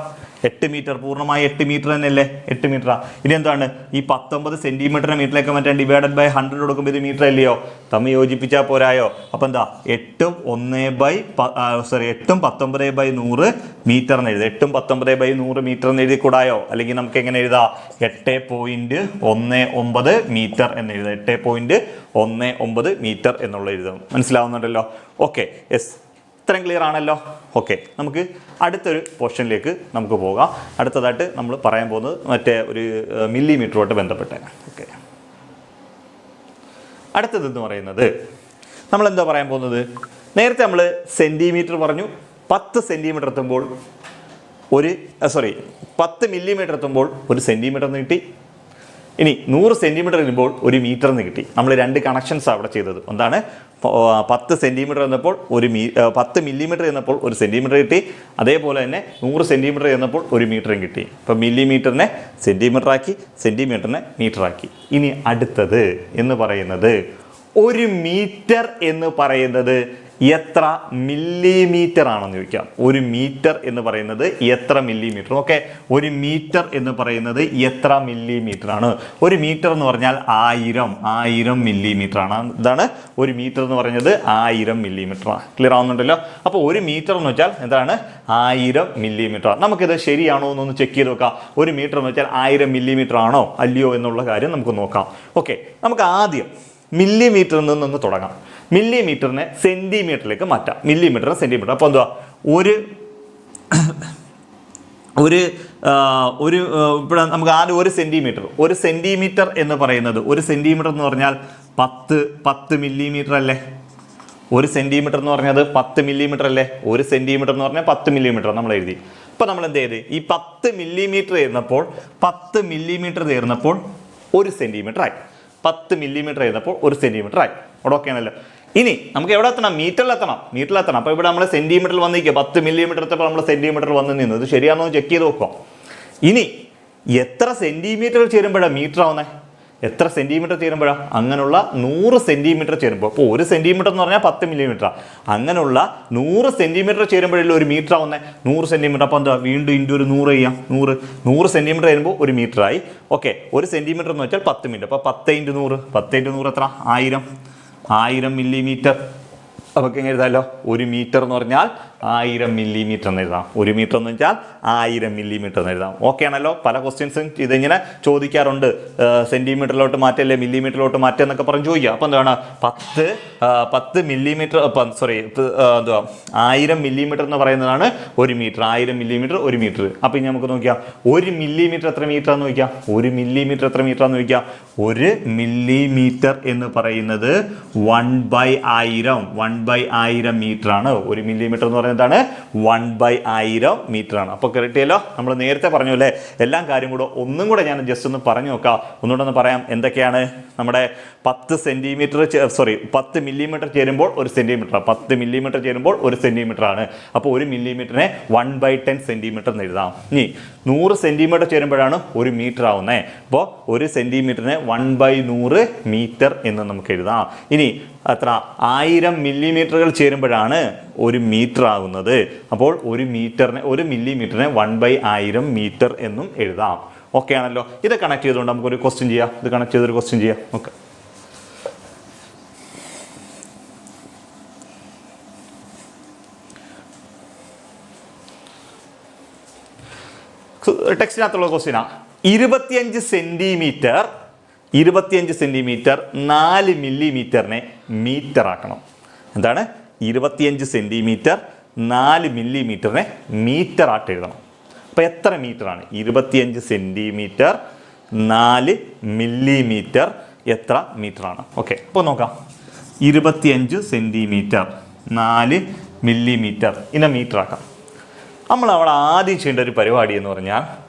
8 മീറ്റർ പൂർണ്ണമായി 8 മീറ്റർ തന്നെയല്ലേ? 8 മീറ്ററാ. ഇനി എന്താണ് ഈ 19 സെൻറ്റിമീറ്ററിനെ മീറ്ററിലേക്ക് മാറ്റാൻ ഡിവൈഡഡ് ബൈ 100 കൊടുക്കുമ്പോൾ ഇത് മീറ്റർ അല്ലയോ? തമ്മിൽ യോജിപ്പിച്ചാൽ പോരായോ? അപ്പോൾ എന്താ 8ഉം 19/100 മീറ്റർ എന്ന് എഴുതുക. 8ഉം 19/100 മീറ്റർ എന്ന് എഴുതി കൂടായോ? അല്ലെങ്കിൽ നമുക്ക് എങ്ങനെ എഴുതാം? 8.19 മീറ്റർ എന്ന് എഴുതാം. 8.19 മീറ്റർ എന്നുള്ള എഴുതാം. മനസ്സിലാവുന്നുണ്ടല്ലോ? ഓക്കെ, യെസ്, ഇത്രയും ക്ലിയർ ആണല്ലോ? ഓക്കെ, നമുക്ക് അടുത്തൊരു പോർഷനിലേക്ക് നമുക്ക് പോകാം. അടുത്തതായിട്ട് നമ്മൾ പറയാൻ പോകുന്നത് മറ്റേ ഒരു മില്ലിമീറ്ററുമായിട്ട് ബന്ധപ്പെട്ട. ഓക്കെ, അടുത്തതെന്ന് പറയുന്നത് നമ്മളെന്താ പറയാൻ പോകുന്നത്? നേരത്തെ നമ്മൾ സെൻറ്റിമീറ്റർ പറഞ്ഞു. 10 സെൻറ്റിമീറ്റർ എത്തുമ്പോൾ 10 മില്ലിമീറ്റർ എത്തുമ്പോൾ 1 സെൻറ്റിമീറ്റർ എന്ന് കിട്ടി. ഇനി 100 സെൻറ്റിമീറ്റർ വരുമ്പോൾ 1 മീറ്റർ എന്ന് കിട്ടി. നമ്മൾ 2 കണക്ഷൻസ് അവിടെ ചെയ്തത്. എന്താണ്? 10 സെൻറ്റിമീറ്റർ എന്നപ്പോൾ 10 മില്ലിമീറ്റർ എന്നപ്പോൾ 1 സെൻറ്റിമീറ്റർ കിട്ടി. അതേപോലെ തന്നെ 100 സെൻറ്റിമീറ്റർ എന്നപ്പോൾ 1 മീറ്ററും കിട്ടി. അപ്പോൾ മില്ലിമീറ്ററിനെ സെൻറ്റിമീറ്റർ ആക്കി, സെൻറ്റിമീറ്ററിനെ മീറ്റർ ആക്കി. ഇനി അടുത്തത് എന്ന് പറയുന്നത് 1 മീറ്റർ എന്ന് പറയുന്നത് എത്ര മില്ലിമീറ്റർ ആണെന്ന് ചോദിക്കാം. 1 മീറ്റർ എന്ന് പറയുന്നത് എത്ര മില്ലിമീറ്റർ? ഓക്കെ, 1 മീറ്റർ എന്ന് പറയുന്നത് എത്ര മില്ലിമീറ്റർ ആണ്? 1 മീറ്റർ എന്ന് പറഞ്ഞാൽ 1000 മില്ലിമീറ്റർ ആണ്. ഇതാണ് 1 മീറ്റർ എന്ന് പറഞ്ഞത് 1000 മില്ലിമീറ്റർ ആണ്. ക്ലിയർ ആവുന്നുണ്ടല്ലോ? അപ്പോൾ 1 മീറ്റർ എന്ന് വെച്ചാൽ എന്താണ്? 1000 മില്ലിമീറ്റർ. നമുക്കിത് ശരിയാണോ എന്നൊന്ന് ചെക്ക് ചെയ്ത് നോക്കാം. 1 മീറ്റർ എന്ന് വെച്ചാൽ 1000 മില്ലിമീറ്റർ ആണോ അല്ലയോ എന്നുള്ള കാര്യം നമുക്ക് നോക്കാം. ഓക്കെ, നമുക്ക് ആദ്യം മില്ലിമീറ്ററിൽ നിന്നൊന്ന് തുടങ്ങാം. മില്ലിമീറ്ററിനെ സെൻറ്റിമീറ്ററിലേക്ക് മാറ്റാം. മില്ലിമീറ്ററിന് സെൻറ്റിമീറ്റർ. അപ്പോൾ എന്തുവാ? ഇപ്പോൾ നമുക്ക് ആദ്യം 1 സെൻറ്റിമീറ്റർ. 1 സെൻറ്റിമീറ്റർ എന്ന് പറയുന്നത് 1 സെൻറ്റിമീറ്റർ എന്ന് പറഞ്ഞാൽ 10 മില്ലിമീറ്റർ അല്ലേ? 1 സെൻറ്റിമീറ്റർ എന്ന് പറഞ്ഞത് 10 മില്ലിമീറ്റർ അല്ലേ? 1 സെൻറ്റിമീറ്റർ എന്ന് പറഞ്ഞാൽ 10 മില്ലിമീറ്റർ നമ്മൾ എഴുതി. ഇപ്പോൾ നമ്മൾ എന്ത് ചെയ്ത്? ഈ 10 മില്ലിമീറ്റർ ചേർന്നപ്പോൾ 1 സെൻറ്റിമീറ്റർ ആയി. 10 മില്ലിമീറ്റർ ചെയ്തപ്പോൾ 1 സെൻറ്റിമീറ്റർ ആയി. അവിടെ ഓക്കെ ആണല്ലോ? ഇനി നമുക്ക് എവിടെ എത്തണം? മീറ്ററിലെത്തണം. അപ്പോൾ ഇവിടെ നമ്മൾ സെൻറ്റിമീറ്ററിൽ വന്നിരിക്കുക. 10 മില്ലിമീറ്റർ എത്തപ്പോൾ നമ്മൾ സെൻറ്റിമീറ്ററിൽ വന്ന് നിന്നു. ഇത് ശരിയാണോ ചെക്ക് ചെയ്ത് നോക്കാം. ഇനി എത്ര സെൻറ്റിമീറ്റർ ചേരുമ്പോഴാണ് മീറ്റർ ആവുന്നത്? എത്ര സെൻറ്റിമീറ്റർ ചേരുമ്പോഴാണ്? അങ്ങനെയുള്ള 100 സെൻറ്റിമീറ്റർ ചേരുമ്പോൾ. അപ്പോൾ 1 സെൻറ്റിമീറ്റർ എന്ന് പറഞ്ഞാൽ 10 മില്ലിമീറ്ററാണ്. അങ്ങനെയുള്ള 100 സെൻറ്റിമീറ്റർ ചേരുമ്പോഴല്ലേ 1 മീറ്റർ ആവുന്നത്? 100 സെൻറ്റിമീറ്റർ. അപ്പോൾ എന്താ? വീണ്ടും ഇൻറ്റു ഒരു 100 ചെയ്യാം. 100 സെൻറ്റിമീറ്റർ ചേരുമ്പോൾ 1 മീറ്റർ ആയി. ഓക്കെ, 1 സെൻറ്റിമീറ്റർ എന്ന് വെച്ചാൽ 10 മീറ്റർ. അപ്പോൾ 10 × 100. 10 × 100 എത്ര? 1000 മില്ലിമീറ്റർ. അപ്പോൾ എങ്ങനെ എഴുതാമല്ലോ? 1 മീറ്റർ എന്ന് പറഞ്ഞാൽ 1000 മില്ലിമീറ്റർ എന്ന് എഴുതാം. 1 മീറ്റർ എന്ന് വെച്ചാൽ 1000 മില്ലിമീറ്റർ എന്ന് എഴുതാം. ഓക്കെ ആണല്ലോ? പല ക്വസ്റ്റ്യൻസും ഇതിങ്ങനെ ചോദിക്കാറുണ്ട്. സെൻറ്റിമീറ്ററിലോട്ട് മാറ്റല്ലേ മില്ലിമീറ്ററിലോട്ട് മാറ്റുക എന്നൊക്കെ പറഞ്ഞ് ചോദിക്കുക. അപ്പോൾ എന്താണ്? 10 മില്ലിമീറ്റർ 1000 മില്ലിമീറ്റർ എന്ന് പറയുന്നതാണ് 1 മീറ്റർ. 1000 millimetre 1 metre. അപ്പോൾ ഇനി നമുക്ക് നോക്കിയാൽ 1 മില്ലിമീറ്റർ എത്ര മീറ്റർ എന്ന് നോക്കിയാൽ? 1 മില്ലിമീറ്റർ എത്ര മീറ്റർ എന്ന് നോക്കിയാൽ? 1 മില്ലിമീറ്റർ എന്ന് പറയുന്നത് 1/1000 മീറ്റർ ആണ്. 1 മില്ലിമീറ്റർ എന്ന് പറയുന്നത് എന്താണ്? 1/1000 മീറ്റർ ആണ്. അപ്പോൾ കിട്ടിയല്ലോ? നമ്മൾ നേരത്തെ പറഞ്ഞു അല്ലേ? എല്ലാം കാര്യം കൂടെ ഒന്നും കൂടെ ഞാൻ ജസ്റ്റ് ഒന്ന് പറഞ്ഞു നോക്കാം. ഒന്നുകൂടെ ഒന്ന് പറയാം. എന്തൊക്കെയാണ് നമ്മുടെ 10 മില്ലിമീറ്റർ ചേരുമ്പോൾ 1 സെൻറ്റിമീറ്റർ. 10 മില്ലിമീറ്റർ ചേരുമ്പോൾ 1 സെൻറ്റിമീറ്റർ ആണ്. അപ്പോൾ 1 മില്ലിമീറ്ററിനെ 1/10 സെൻറ്റിമീറ്റർ എന്ന് എഴുതാം. ഇനി 100 സെൻറ്റിമീറ്റർ ചേരുമ്പോഴാണ് 1 മീറ്റർ ആവുന്നത്. അപ്പോൾ 1 സെൻറ്റിമീറ്ററിനെ 1/100 മീറ്റർ എന്ന് നമുക്ക് എഴുതാം. ഇനി എത്ര? 1000 മില്ലിമീറ്ററുകൾ ചേരുമ്പോഴാണ് 1 മീറ്റർ ആകുന്നത്. അപ്പോൾ 1 മില്ലിമീറ്ററിനെ 1/1000 മീറ്റർ എന്നും എഴുതാം. ഓക്കെ ആണല്ലോ? ഇത് കണക്ട് ചെയ്തുകൊണ്ട് നമുക്കൊരു ക്വസ്റ്റ്യൻ ചെയ്യാം. ഇത് കണക്ട് ചെയ്തൊരു ക്വസ്റ്റ്യൻ ചെയ്യാം. ഓക്കെ, ടെക്സ്റ്റിനകത്തുള്ള ക്വസ്റ്റ്യനാ. 25 സെൻറ്റിമീറ്റർ 4 മില്ലിമീറ്ററിനെ മീറ്റർ ആക്കണം. എന്താണ്? 25 സെൻറ്റിമീറ്റർ 4 മില്ലിമീറ്ററിനെ മീറ്റർ ആയിട്ട് എഴുതണം. അപ്പോൾ എത്ര മീറ്ററാണ്? 25 സെൻറ്റിമീറ്റർ 4 മില്ലിമീറ്റർ എത്ര മീറ്ററാണ്? ഓക്കെ, അപ്പോൾ നോക്കാം. 25 സെൻറ്റിമീറ്റർ 4 മില്ലിമീറ്റർ ഇതിനെ മീറ്റർ ആക്കാം. നമ്മൾ അവിടെ ആദ്യം ചെയ്യേണ്ട ഒരു പരിപാടി എന്ന് പറഞ്ഞാൽ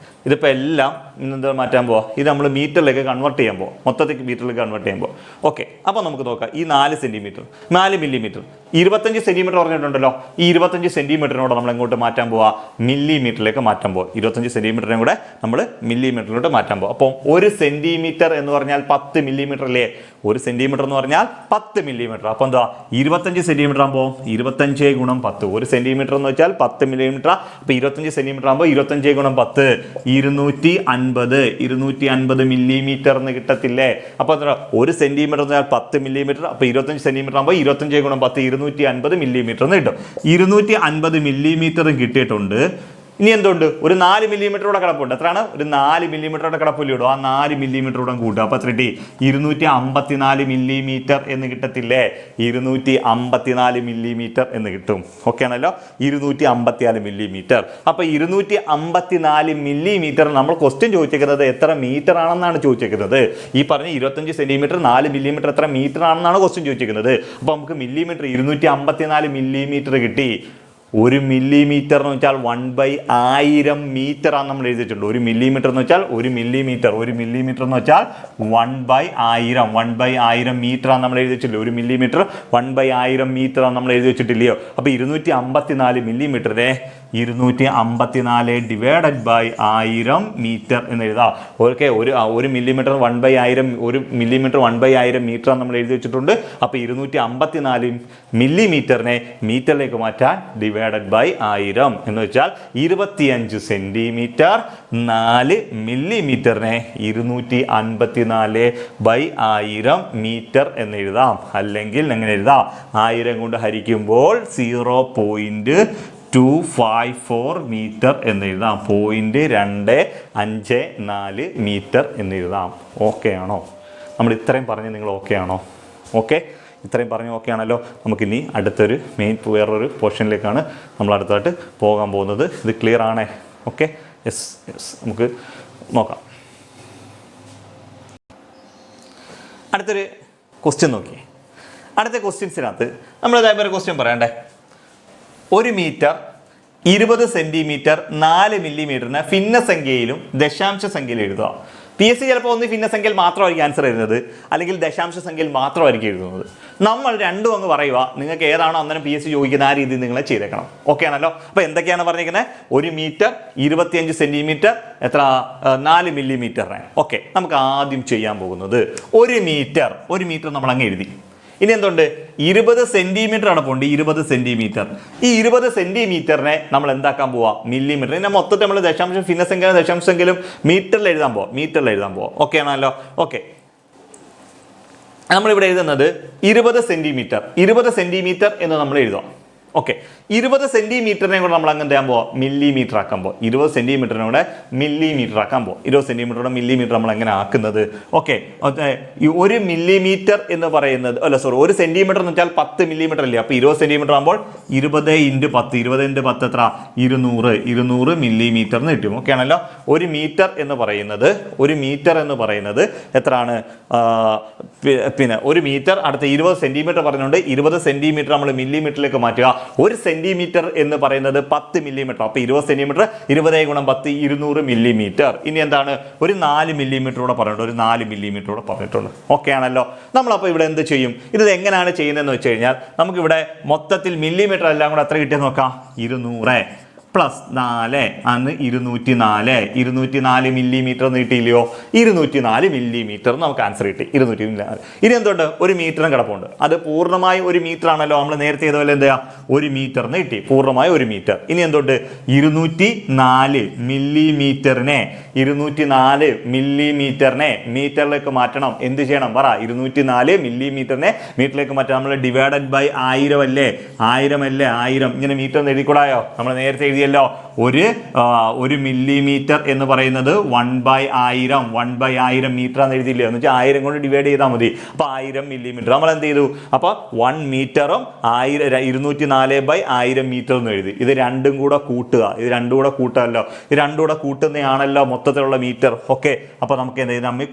ഇതിപ്പോൾ എല്ലാം എന്താ മാറ്റാൻ പോവാം, ഇത് നമ്മൾ മീറ്ററിലേക്ക് കൺവേർട്ട് ചെയ്യാൻ പോവാം, മൊത്തത്തിൽ മീറ്ററിലേക്ക് കൺവേർട്ട് ചെയ്യാൻ പോവാം. ഓക്കെ, അപ്പോൾ നമുക്ക് നോക്കാം. ഈ 4 സെൻറ്റിമീറ്റർ 4 മില്ലിമീറ്റർ 25 സെൻറ്റിമീറ്റർ പറഞ്ഞിട്ടുണ്ടല്ലോ. ഈ 25 സെൻറ്റിമീറ്ററിനോട് നമ്മൾ എങ്ങോട്ട് മാറ്റാൻ പോവാ? മില്ലിമീറ്ററിലേക്ക് മാറ്റാൻ പോവാം. 25 സെൻറ്റിമീറ്ററിനെ കൂടെ നമ്മൾ മില്ലിമീറ്ററിലോട്ട് മാറ്റാൻ പോവാം. അപ്പോൾ 1 സെൻറ്റിമീറ്റർ എന്ന് പറഞ്ഞാൽ 10 മില്ലിമീറ്റർ അല്ലേ? 1 സെൻറ്റിമീറ്റർ എന്ന് പറഞ്ഞാൽ 10 മില്ലിമീറ്റർ. അപ്പോൾ എന്താ 25 സെൻറ്റിമീറ്റർ ആകുമ്പോൾ 25 ഗുണം 10. 1 സെൻറ്റിമീറ്റർ എന്ന് വെച്ചാൽ 10 മില്ലിമീറ്റർ. അപ്പോൾ 25 സെൻറ്റിമീറ്റർ ആകുമ്പോൾ 25 ഗുണം 10 250 മില്ലിമീറ്റർ എന്ന് കിട്ടത്തില്ലേ? അപ്പോൾ എത്ര? 1 സെൻറ്റിമീറ്റർ എന്ന് പറഞ്ഞാൽ 10 മില്ലിമീറ്റർ. അപ്പോൾ 25 സെൻറ്റിമീറ്റർ ആകുമ്പോൾ 25 ഗുണം 10 250 മില്ലിമീറ്റർ എന്ന് കിട്ടും. 250 മില്ലിമീറ്റർ കിട്ടിയിട്ടുണ്ട്. ഇനി എന്തുണ്ട്? ഒരു 4 മില്ലിമീറ്ററോടെ കിടപ്പുണ്ട്. എത്രയാണ്? ഒരു 4 മില്ലിമീറ്ററോടെ കിടപ്പില്ലിടും. ആ 4 മില്ലിമീറ്ററോടെ കൂട്ടുക. അപ്പോൾ എത്ര കിട്ടി? 254 മില്ലിമീറ്റർ എന്ന് കിട്ടത്തില്ലേ? 254 മില്ലിമീറ്റർ എന്ന് കിട്ടും. ഓക്കെ ആണല്ലോ? 254 മില്ലിമീറ്റർ. അപ്പോൾ 254 മില്ലിമീറ്റർ നമ്മൾ ക്വസ്റ്റ്യൻ ചോദിച്ചിരിക്കുന്നത് എത്ര മീറ്റർ ആണെന്നാണ് ചോദിച്ചിരിക്കുന്നത്. ഈ പറഞ്ഞ 25 സെൻറ്റിമീറ്റർ 4 മില്ലിമീറ്റർ എത്ര മീറ്റർ ആണെന്നാണ് ക്വസ്റ്റ്യൻ ചോദിച്ചിരിക്കുന്നത്. അപ്പോൾ നമുക്ക് മില്ലിമീറ്റർ 254 മില്ലിമീറ്റർ കിട്ടി. 1 മില്ലിമീറ്റർ എന്ന് വെച്ചാൽ 1/1000 മീറ്റർ ആണ് നമ്മൾ എഴുതിയിട്ടുണ്ട്. 1 മില്ലിമീറ്റർ എന്ന് വെച്ചാൽ 1 മില്ലിമീറ്റർ. 1 മില്ലിമീറ്റർ എന്ന് വെച്ചാൽ 1/1000 മീറ്റർ ആണ് നമ്മൾ എഴുതി വെച്ചിട്ടില്ല. 1 മില്ലിമീറ്റർ 1/1000 മീറ്റർ ആണ് നമ്മൾ എഴുതി വെച്ചിട്ടില്ലയോ? അപ്പോൾ 254 മില്ലിമീറ്ററിനെ 254 ഡിവൈഡഡ് ബൈ 1000 മീറ്റർ എന്ന് എഴുതാം. ഓക്കെ, 1 മില്ലിമീറ്റർ 1/1000, 1 മില്ലിമീറ്റർ 1/1000 മീറ്റർ ആണ് നമ്മൾ എഴുതി വെച്ചിട്ടുണ്ട്. അപ്പോൾ 254 മില്ലിമീറ്ററിനെ മീറ്ററിലേക്ക് മാറ്റാൻ ഡിവൈഡഡ് ബൈ 1000 എന്ന് വെച്ചാൽ 25 സെൻറ്റിമീറ്റർ. 4 മില്ലിമീറ്ററിനെ 254 ബൈ 1000 മീറ്റർ എന്ന് എഴുതാം. അല്ലെങ്കിൽ എങ്ങനെ എഴുതാം? 1000 കൊണ്ട് ഹരിക്കുമ്പോൾ 0.254 മീറ്റർ എന്ന് എഴുതാം. 0.254 മീറ്റർ എന്ന് എഴുതാം. ഓക്കെ ആണോ? നമ്മൾ ഇത്രയും പറഞ്ഞ് നിങ്ങൾ ഓക്കെ ആണോ? ഓക്കെ, ഇത്രയും പറഞ്ഞ് ഓക്കെ ആണല്ലോ. നമുക്കിനി അടുത്തൊരു വേറൊരു പോർഷനിലേക്കാണ് നമ്മൾ അടുത്തായിട്ട് പോകാൻ പോകുന്നത്. ഇത് ക്ലിയർ ആണേ? Okay, yes. നമുക്ക് നോക്കാം. അടുത്തൊരു ക്വസ്റ്റ്യൻ നോക്കിയേ. അടുത്ത ക്വസ്റ്റ്യൻസിനകത്ത് നമ്മൾ ഇതേപോലെ ക്വസ്റ്റ്യൻ പറയണ്ടേ? 1 മീറ്റർ 20 സെൻറ്റിമീറ്റർ 4 മില്ലിമീറ്ററിന് ഭിന്നസംഖ്യയിലും ദശാംശ സംഖ്യയിലും എഴുതുക. PSC ചിലപ്പോൾ ഒന്ന് ഭിന്നസംഖ്യയിൽ മാത്രമായിരിക്കും ആൻസർ എഴുതുന്നത്, അല്ലെങ്കിൽ ദശാംശ സംഖ്യയിൽ മാത്രമായിരിക്കും എഴുതുന്നത്. നമ്മൾ രണ്ടും അങ്ങ് പറയുക. നിങ്ങൾക്ക് ഏതാണോ അന്നേരം PSC ചോദിക്കുന്ന ആ രീതിയിൽ നിങ്ങൾ ചെയ്തേക്കണം. ഓക്കെ ആണല്ലോ? അപ്പോൾ എന്തൊക്കെയാണ് പറഞ്ഞിരിക്കുന്നത്? 1 മീറ്റർ 25 സെൻറ്റിമീറ്റർ എത്ര? 4 മില്ലിമീറ്ററിന്. ഓക്കെ, നമുക്ക് ആദ്യം ചെയ്യാൻ പോകുന്നത് 1 മീറ്റർ നമ്മൾ അങ്ങ് എഴുതി. ഇനി എന്തുണ്ട്? 20 സെൻറ്റിമീറ്റർ അടപ്പുണ്ട്. 20 സെൻറ്റിമീറ്റർ. ഈ 20 സെൻറ്റിമീറ്ററിനെ നമ്മൾ എന്താക്കാൻ പോവാം? മില്ലിമീറ്റർ. ഇതിനെ മൊത്തത്തിൽ നമ്മൾ ദശാംശം ഭിന്നസംഖ്യ ദശാംശമെങ്കിലും മീറ്ററിൽ എഴുതാൻ പോവാം. ഓക്കെ ആണല്ലോ? ഓക്കെ, നമ്മളിവിടെ എഴുതുന്നത് 20 സെൻറ്റിമീറ്റർ എന്ന് നമ്മൾ എഴുതാം. ഓക്കെ, 20 സെൻറ്റിമീറ്ററിനെ കൂടെ നമ്മൾ അങ്ങനെ ചെയ്യാൻ പോവാം? മില്ലിമീറ്റർ ആക്കാൻ പോവാം. 20 സെൻറ്റിമീറ്ററിനെ കൂടെ മില്ലിമീറ്റർ ആക്കാൻ പോവാം. 20 സെൻറ്റിമീറ്ററുടെ മില്ലിമീറ്റർ നമ്മൾ എങ്ങനെ ആക്കുന്നത്? ഓക്കെ, 1 മില്ലിമീറ്റർ എന്ന് പറയുന്നത് 1 സെൻറ്റിമീറ്റർ എന്ന് വെച്ചാൽ 10 മില്ലിമീറ്റർ അല്ലേ? അപ്പോൾ 20 സെൻറ്റിമീറ്റർ ആകുമ്പോൾ 20 × 10 എത്ര? 200 മില്ലിമീറ്റർ എന്ന് കിട്ടും. ഓക്കെ ആണല്ലോ? 1 മീറ്റർ എന്ന് പറയുന്നത് എത്രയാണ്? പിന്നെ 1 മീറ്റർ അടുത്ത 20 സെൻറ്റിമീറ്റർ പറഞ്ഞുകൊണ്ട് 20 സെൻറ്റിമീറ്റർ നമ്മൾ മില്ലിമീറ്ററിലേക്ക് മാറ്റുക. 1 സെൻറ്റിമീറ്റർ എന്ന് പറയുന്നത് 10 മില്ലിമീറ്റർ. അപ്പോൾ 20 സെൻറ്റിമീറ്റർ 20 × 10 200 മില്ലിമീറ്റർ. ഇനി എന്താണ്? ഒരു 4 മില്ലിമീറ്ററോടെ പറഞ്ഞിട്ടുണ്ട്. ഓക്കെ ആണല്ലോ? നമ്മളപ്പോൾ ഇവിടെ എന്ത് ചെയ്യും? ഇത് എങ്ങനെയാണ് ചെയ്യുന്നതെന്ന് വെച്ച് കഴിഞ്ഞാൽ നമുക്കിവിടെ മൊത്തത്തിൽ മില്ലിമീറ്റർ എല്ലാം കൂടെ എത്ര കിട്ടിയെന്ന് നോക്കാം. 200 പ്ലസ് 4 അന്ന് 204 മില്ലിമീറ്റർ എന്ന് കിട്ടിയില്ലയോ? 204 മില്ലിമീറ്റർ നമുക്ക് ആൻസർ കിട്ടി. 204. ഇനി എന്തുണ്ട്? 1 മീറ്ററും കിടപ്പുണ്ട്. അത് പൂർണ്ണമായി 1 മീറ്റർ ആണല്ലോ. നമ്മൾ നേരത്തെ ചെയ്ത പോലെ എന്താ 1 മീറ്റർ എന്ന് കിട്ടി. പൂർണ്ണമായി 1 മീറ്റർ. ഇനി എന്തുണ്ട്? 204 മില്ലിമീറ്ററിനെ മീറ്ററിലേക്ക് മാറ്റണം. എന്ത് ചെയ്യണം പറ? 204 മില്ലിമീറ്ററിനെ മീറ്ററിലേക്ക് മാറ്റണം. നമ്മൾ ഡിവൈഡഡ് ബൈ 1000 അല്ലേ? 1000 ഇങ്ങനെ മീറ്റർ എന്ന് എഴുതിക്കൂടായോ? നമ്മൾ നേരത്തെ എഴുതിയല്ലോ. 1 മില്ലിമീറ്റർ എന്ന് പറയുന്നത് 1/1000 മീറ്റർ എന്ന് എഴുതിയില്ലേ? എന്ന് വെച്ചാൽ 1000 കൊണ്ട് ഡിവൈഡ് ചെയ്താൽ മതി. അപ്പോൾ 1000 മില്ലിമീറ്റർ നമ്മൾ എന്ത് ചെയ്തു? അപ്പോൾ 1 മീറ്ററും 204/1000 മീറ്റർ എന്ന് എഴുതി. ഇത് രണ്ടും കൂടെ കൂട്ടുക. ഇത് രണ്ടും കൂടെ കൂട്ടുന്നതാണല്ലോ മൊത്തത്തിലുള്ള മീറ്റർ. ഓക്കെ, അപ്പോൾ നമുക്ക് എന്ത് ചെയ്യും? തമ്മിൽ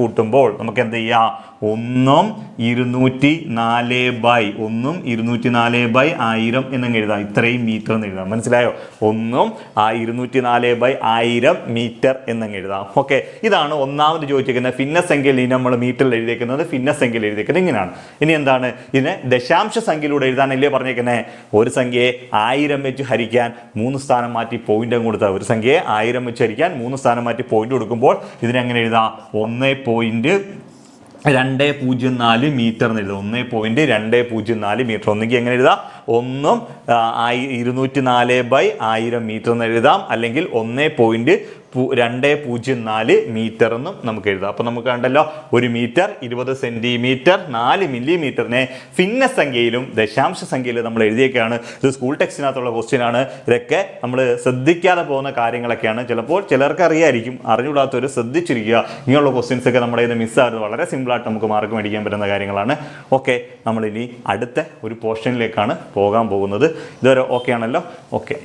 കൂട്ടുമ്പോൾ നമുക്ക് എന്ത് ചെയ്യാം? 204/1000 എന്നങ്ങ് എഴുതാം. ഇത്രയും മീറ്റർ എന്ന് എഴുതാം. മനസ്സിലായോ? ഒന്നും 204/1000 മീറ്റർ എന്നങ്ങ് എഴുതാം. ഓക്കെ, ഇതാണ് ഒന്നാമത് ചോദിച്ചിരിക്കുന്നത്. ഭിന്നസംഖ്യയിൽ ഇനി നമ്മൾ മീറ്ററിൽ എഴുതിയിരിക്കുന്നത്, ഭിന്നസംഖ്യയിൽ എഴുതിയിരിക്കുന്നത് ഇങ്ങനെയാണ്. ഇനി എന്താണ് ഇതിനെ ദശാംശ സംഖ്യയിലൂടെ എഴുതാനല്ലേ പറഞ്ഞേക്കുന്നത്? ഒരു സംഖ്യയെ 1000 വെച്ച് ഹരിക്കാൻ 3 സ്ഥാനം മാറ്റി പോയിന്റ് കൊടുത്താൽ, ഒരു സംഖ്യയെ 1000 വെച്ച് ഹരിക്കാൻ 3 സ്ഥാനം മാറ്റി പോയിന്റ് കൊടുക്കുമ്പോൾ ഇതിനെങ്ങനെ എഴുതാം? 1.204 മീറ്റർ എന്ന് എഴുതാം. 1.204 മീറ്റർ. ഒന്നെങ്കിൽ എങ്ങനെ എഴുതാം? 204/1000 മീറ്റർ എന്ന് എഴുതാം, അല്ലെങ്കിൽ 1.204 മീറ്റർ എന്നും നമുക്ക് എഴുതാം. അപ്പോൾ നമുക്ക് കണ്ടല്ലോ, 1 മീറ്റർ 20 സെന്റിമീറ്റർ 4 മില്ലിമീറ്ററിനെ ഭിന്നസംഖ്യയിലും ദശാംശ സംഖ്യയിലും നമ്മൾ എഴുതിയൊക്കെയാണ്. ഇത് സ്കൂൾ ടെക്സ്റ്റിനകത്തുള്ള ക്വസ്റ്റ്യൻ ആണ്. ഇതൊക്കെ നമ്മൾ ശ്രദ്ധിക്കാതെ പോകുന്ന കാര്യങ്ങളൊക്കെയാണ്. ചിലപ്പോൾ ചിലർക്ക് അറിയായിരിക്കും, അറിഞ്ഞുകൂടാത്തവർ ശ്രദ്ധിച്ചിരിക്കുക. ഇങ്ങനെയുള്ള ക്വസ്റ്റ്യൻസ് ഒക്കെ നമ്മുടെ ഇന്ന് മിസ്സാകുന്നത് വളരെ സിമ്പിളായിട്ട് നമുക്ക് മാർക്ക് മേടിക്കാൻ പറ്റുന്ന കാര്യങ്ങളാണ്. ഓക്കെ, നമ്മളിനി അടുത്ത ഒരു പോർഷനിലേക്കാണ് പോകാൻ പോകുന്നത്. ഇതുവരെ ഓക്കെ ആണല്ലോ? ഓക്കെ,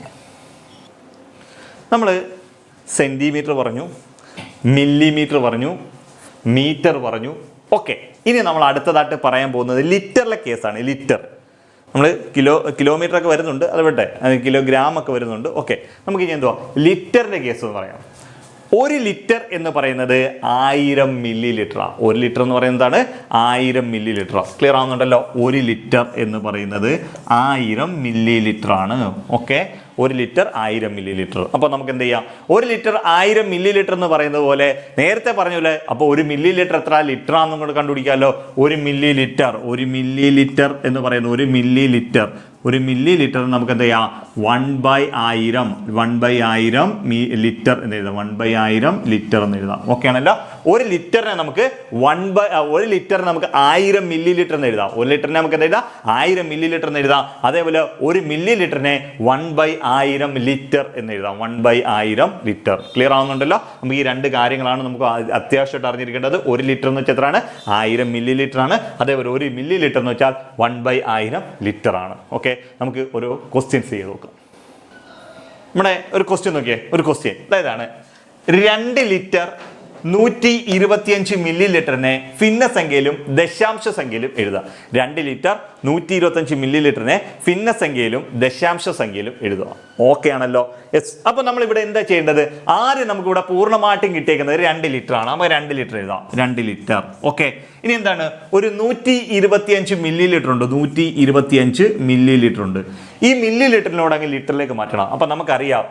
നമ്മൾ സെൻറ്റിമീറ്റർ പറഞ്ഞു, മില്ലിമീറ്റർ പറഞ്ഞു, മീറ്റർ പറഞ്ഞു. ഓക്കെ, ഇനി നമ്മൾ അടുത്തതായിട്ട് പറയാൻ പോകുന്നത് ലിറ്ററിലെ കേസാണ്. ലിറ്റർ നമ്മൾ കിലോമീറ്റർ ഒക്കെ വരുന്നുണ്ട്, അത് വിട്ടെ, കിലോഗ്രാം ഒക്കെ വരുന്നുണ്ട്. ഓക്കെ, നമുക്ക് ഇനി എന്തുവാ ലിറ്ററിൻ്റെ കേസ് എന്ന് പറയാം. 1 ലിറ്റർ എന്ന് പറയുന്നത് 1000 മില്ലി ലിറ്ററാണ്. 1 ലിറ്റർ എന്ന് പറയുന്നതാണ് 1000 മില്ലി ലിറ്ററാണ്. ക്ലിയർ ആവുന്നുണ്ടല്ലോ? 1 ലിറ്റർ എന്ന് പറയുന്നത് 1000 മില്ലി ലിറ്ററാണ്. Okay, 1 litre 1000 millilitre. അപ്പോൾ നമുക്ക് എന്ത് ചെയ്യാം? 1 ലിറ്റർ 1000 മില്ലി ലിറ്റർ എന്ന് പറയുന്നത് പോലെ നേരത്തെ പറഞ്ഞല്ലേ, അപ്പോൾ 1 മില്ലി ലിറ്റർ എത്ര ലിറ്റർ ആണെന്നും കൂടെ കണ്ടുപിടിക്കാമല്ലോ. 1 മില്ലി ലിറ്റർ എന്ന് പറയുന്നത് 1 മില്ലി ലിറ്റർ നമുക്ക് എന്ത് ചെയ്യാം? 1/1000 ലിറ്റർ എന്ന് എഴുതാം. 1/1000 ലിറ്റർ എന്ന് എഴുതാം. ഓക്കെ ആണല്ലോ? 1 ലിറ്ററിനെ നമുക്ക് 1 ലിറ്ററിന് നമുക്ക് 1000 മില്ലി ലിറ്റർ എന്ന് എഴുതാം. 1 ലിറ്ററിനെ നമുക്ക് എന്ത് എഴുതാം? 1000 മില്ലി ലിറ്റർ എന്ന് എഴുതാം. അതേപോലെ 1 മില്ലി ലിറ്ററിനെ 1/1000 ലിറ്റർ എന്ന് എഴുതാം. 1/1000 ലിറ്റർ. ക്ലിയർ ആവുന്നുണ്ടല്ലോ? നമുക്ക് ഈ രണ്ട് കാര്യങ്ങളാണ് നമുക്ക് അത്യാവശ്യമായിട്ട് അറിഞ്ഞിരിക്കേണ്ടത്. 1 ലിറ്റർ എന്ന് വെച്ചാൽ എത്രയാണ്? 1000 മില്ലി ലിറ്റർ ആണ്. അതേപോലെ 1 മില്ലി ലിറ്റർ എന്ന് വെച്ചാൽ 1/1000 ലിറ്റർ ആണ്. ഓക്കെ, നമുക്ക് ഒരു ക്വസ്റ്റ്യൻസ് ചെയ്ത് നോക്കാം. നമ്മുടെ ഒരു ക്വസ്റ്റ്യൻ നോക്കിയേ. ഒരു ക്വസ്റ്റ്യൻ അതായതാണ് 2 ലിറ്റർ 125 മില്ലി ലിറ്ററിനെ ഭിന്നസംഖ്യയിലും ദശാംശ സംഖ്യയിലും എഴുതാം. 2 ലിറ്റർ 125 മില്ലി ലിറ്ററിനെ ഭിന്നസംഖ്യയിലും ദശാംശ സംഖ്യയിലും എഴുതുക. ഓക്കെ ആണല്ലോ? യെസ്. അപ്പോൾ നമ്മളിവിടെ എന്താ ചെയ്യേണ്ടത്? ആദ്യം നമുക്കിവിടെ പൂർണ്ണമായിട്ടും കിട്ടിയേക്കുന്നത് 2 ലിറ്റർ ആണ്. അപ്പോൾ 2 ലിറ്റർ എഴുതാം. 2 ലിറ്റർ. ഓക്കെ, ഇനി എന്താണ്? ഒരു 125 മില്ലി ലിറ്റർ ഉണ്ട്. 125 മില്ലി ലിറ്റർ ഉണ്ട്. ഈ മില്ലി ലിറ്ററിനോടെങ്കിൽ ലിറ്ററിലേക്ക് മാറ്റണം. അപ്പം നമുക്കറിയാം,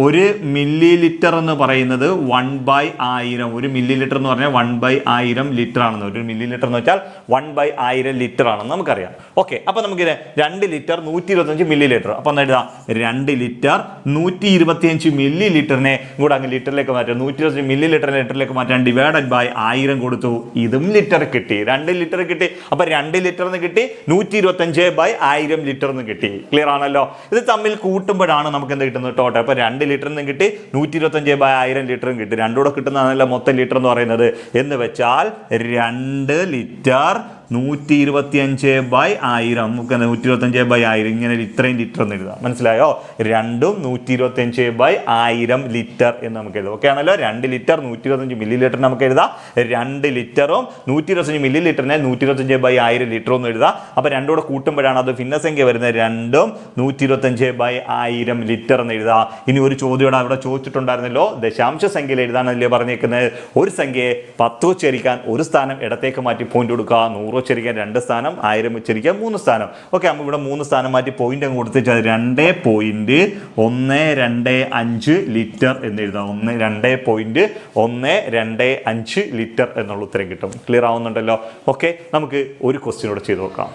ഒരു മില്ലി ലിറ്റർ എന്ന് പറയുന്നത് 1/1000. 1 മില്ലി ലിറ്റർ എന്ന് പറഞ്ഞാൽ 1/1000 ലിറ്റർ ആണെന്ന്. 1 മില്ലി ലിറ്റർ എന്ന് വെച്ചാൽ 1/1000 ലിറ്റർ ആണെന്ന് നമുക്കറിയാം. ഓക്കെ, അപ്പം നമുക്കിത് 2 ലിറ്റർ 125 മില്ലി ലിറ്റർ. അപ്പം എന്താ എഴുതാം? 2 ലിറ്റർ 125 മില്ലി ലിറ്ററിനെ കൂടെ അങ്ങ് ലിറ്ററിലേക്ക് മാറ്റാം. 125 മില്ലി ലിറ്ററിനെ ലിറ്ററിലേക്ക് മാറ്റാൻ ഡിവൈഡഡ് ബൈ 1000 കൊടുത്തു. ഇതും ലിറ്റർ കിട്ടി. 2 ലിറ്റർ കിട്ടി. അപ്പം 2 ലിറ്റർ എന്ന് കിട്ടി, 125/1000 ലിറ്റർ എന്ന് കിട്ടി. ക്ലിയർ ആണല്ലോ? ഇത് തമ്മിൽ കൂട്ടുമ്പോഴാണ് നമുക്ക് എന്ത് കിട്ടുന്നത്? ടോട്ടൽ. അപ്പോൾ 2 ലിറ്റർ എന്ന് കിട്ടി, 125/1000 ലിറ്ററും കിട്ടി. രണ്ടുകൂടെ കിട്ടുന്നതാണല്ലോ മൊത്തം ലിറ്റർ എന്ന് പറയുന്നത്. എന്ന് വെച്ചാൽ 2 ലിറ്റർ 125/1000. നമുക്ക് 125/1000 ഇങ്ങനെ ഇത്രയും ലിറ്റർ എന്ന് എഴുതാം. മനസ്സിലായോ? രണ്ടും 125/1000 ലിറ്റർ എന്ന് നമുക്ക് എഴുതാം. ഓക്കെ ആണല്ലോ? 2 ലിറ്റർ 125 മില്ലി ലിറ്റർ നമുക്ക് എഴുതാം. 2 ലിറ്ററും 125 മില്ലി ലിറ്ററിനെ 125/1000 ലിറ്റർ എന്ന് എഴുതാം. അപ്പോൾ രണ്ടുകൂടെ കൂട്ടുമ്പോഴാണ് അത് ഭിന്നസംഖ്യ വരുന്നത്. രണ്ടും 125/1000 ലിറ്റർ എന്ന് എഴുതാം. ഇനി ഒരു ചോദ്യം അവിടെ ചോദിച്ചിട്ടുണ്ടായിരുന്നല്ലോ, ദശാംശ സംഖ്യയിൽ എഴുതാനല്ലേ പറഞ്ഞേക്കുന്നത്. ഒരു സംഖ്യയെ 10 വെച്ചരിക്കാൻ 1 സ്ഥാനം ഇടത്തേക്ക് മാറ്റി പോയിന്റ് കൊടുക്കുക. 100 വെച്ചരിക്കാൻ 2 സ്ഥാനം, 1000 വെച്ചരിക്കാൻ 3 സ്ഥാനം. ഓക്കെ, നമ്മൾ ഇവിടെ 3 സ്ഥാനം മാറ്റി പോയിന്റ് അങ്ങ് കൊടുത്ത് 2.125 ലിറ്റർ എന്ന് എഴുതാം. 2.125 ലിറ്റർ എന്നുള്ള ഉത്തരം കിട്ടും. ക്ലിയർ ആവുന്നുണ്ടല്ലോ? ഓക്കെ, നമുക്ക് ഒരു ക്വസ്റ്റ്യൻ കൂടെ ചെയ്ത് നോക്കാം.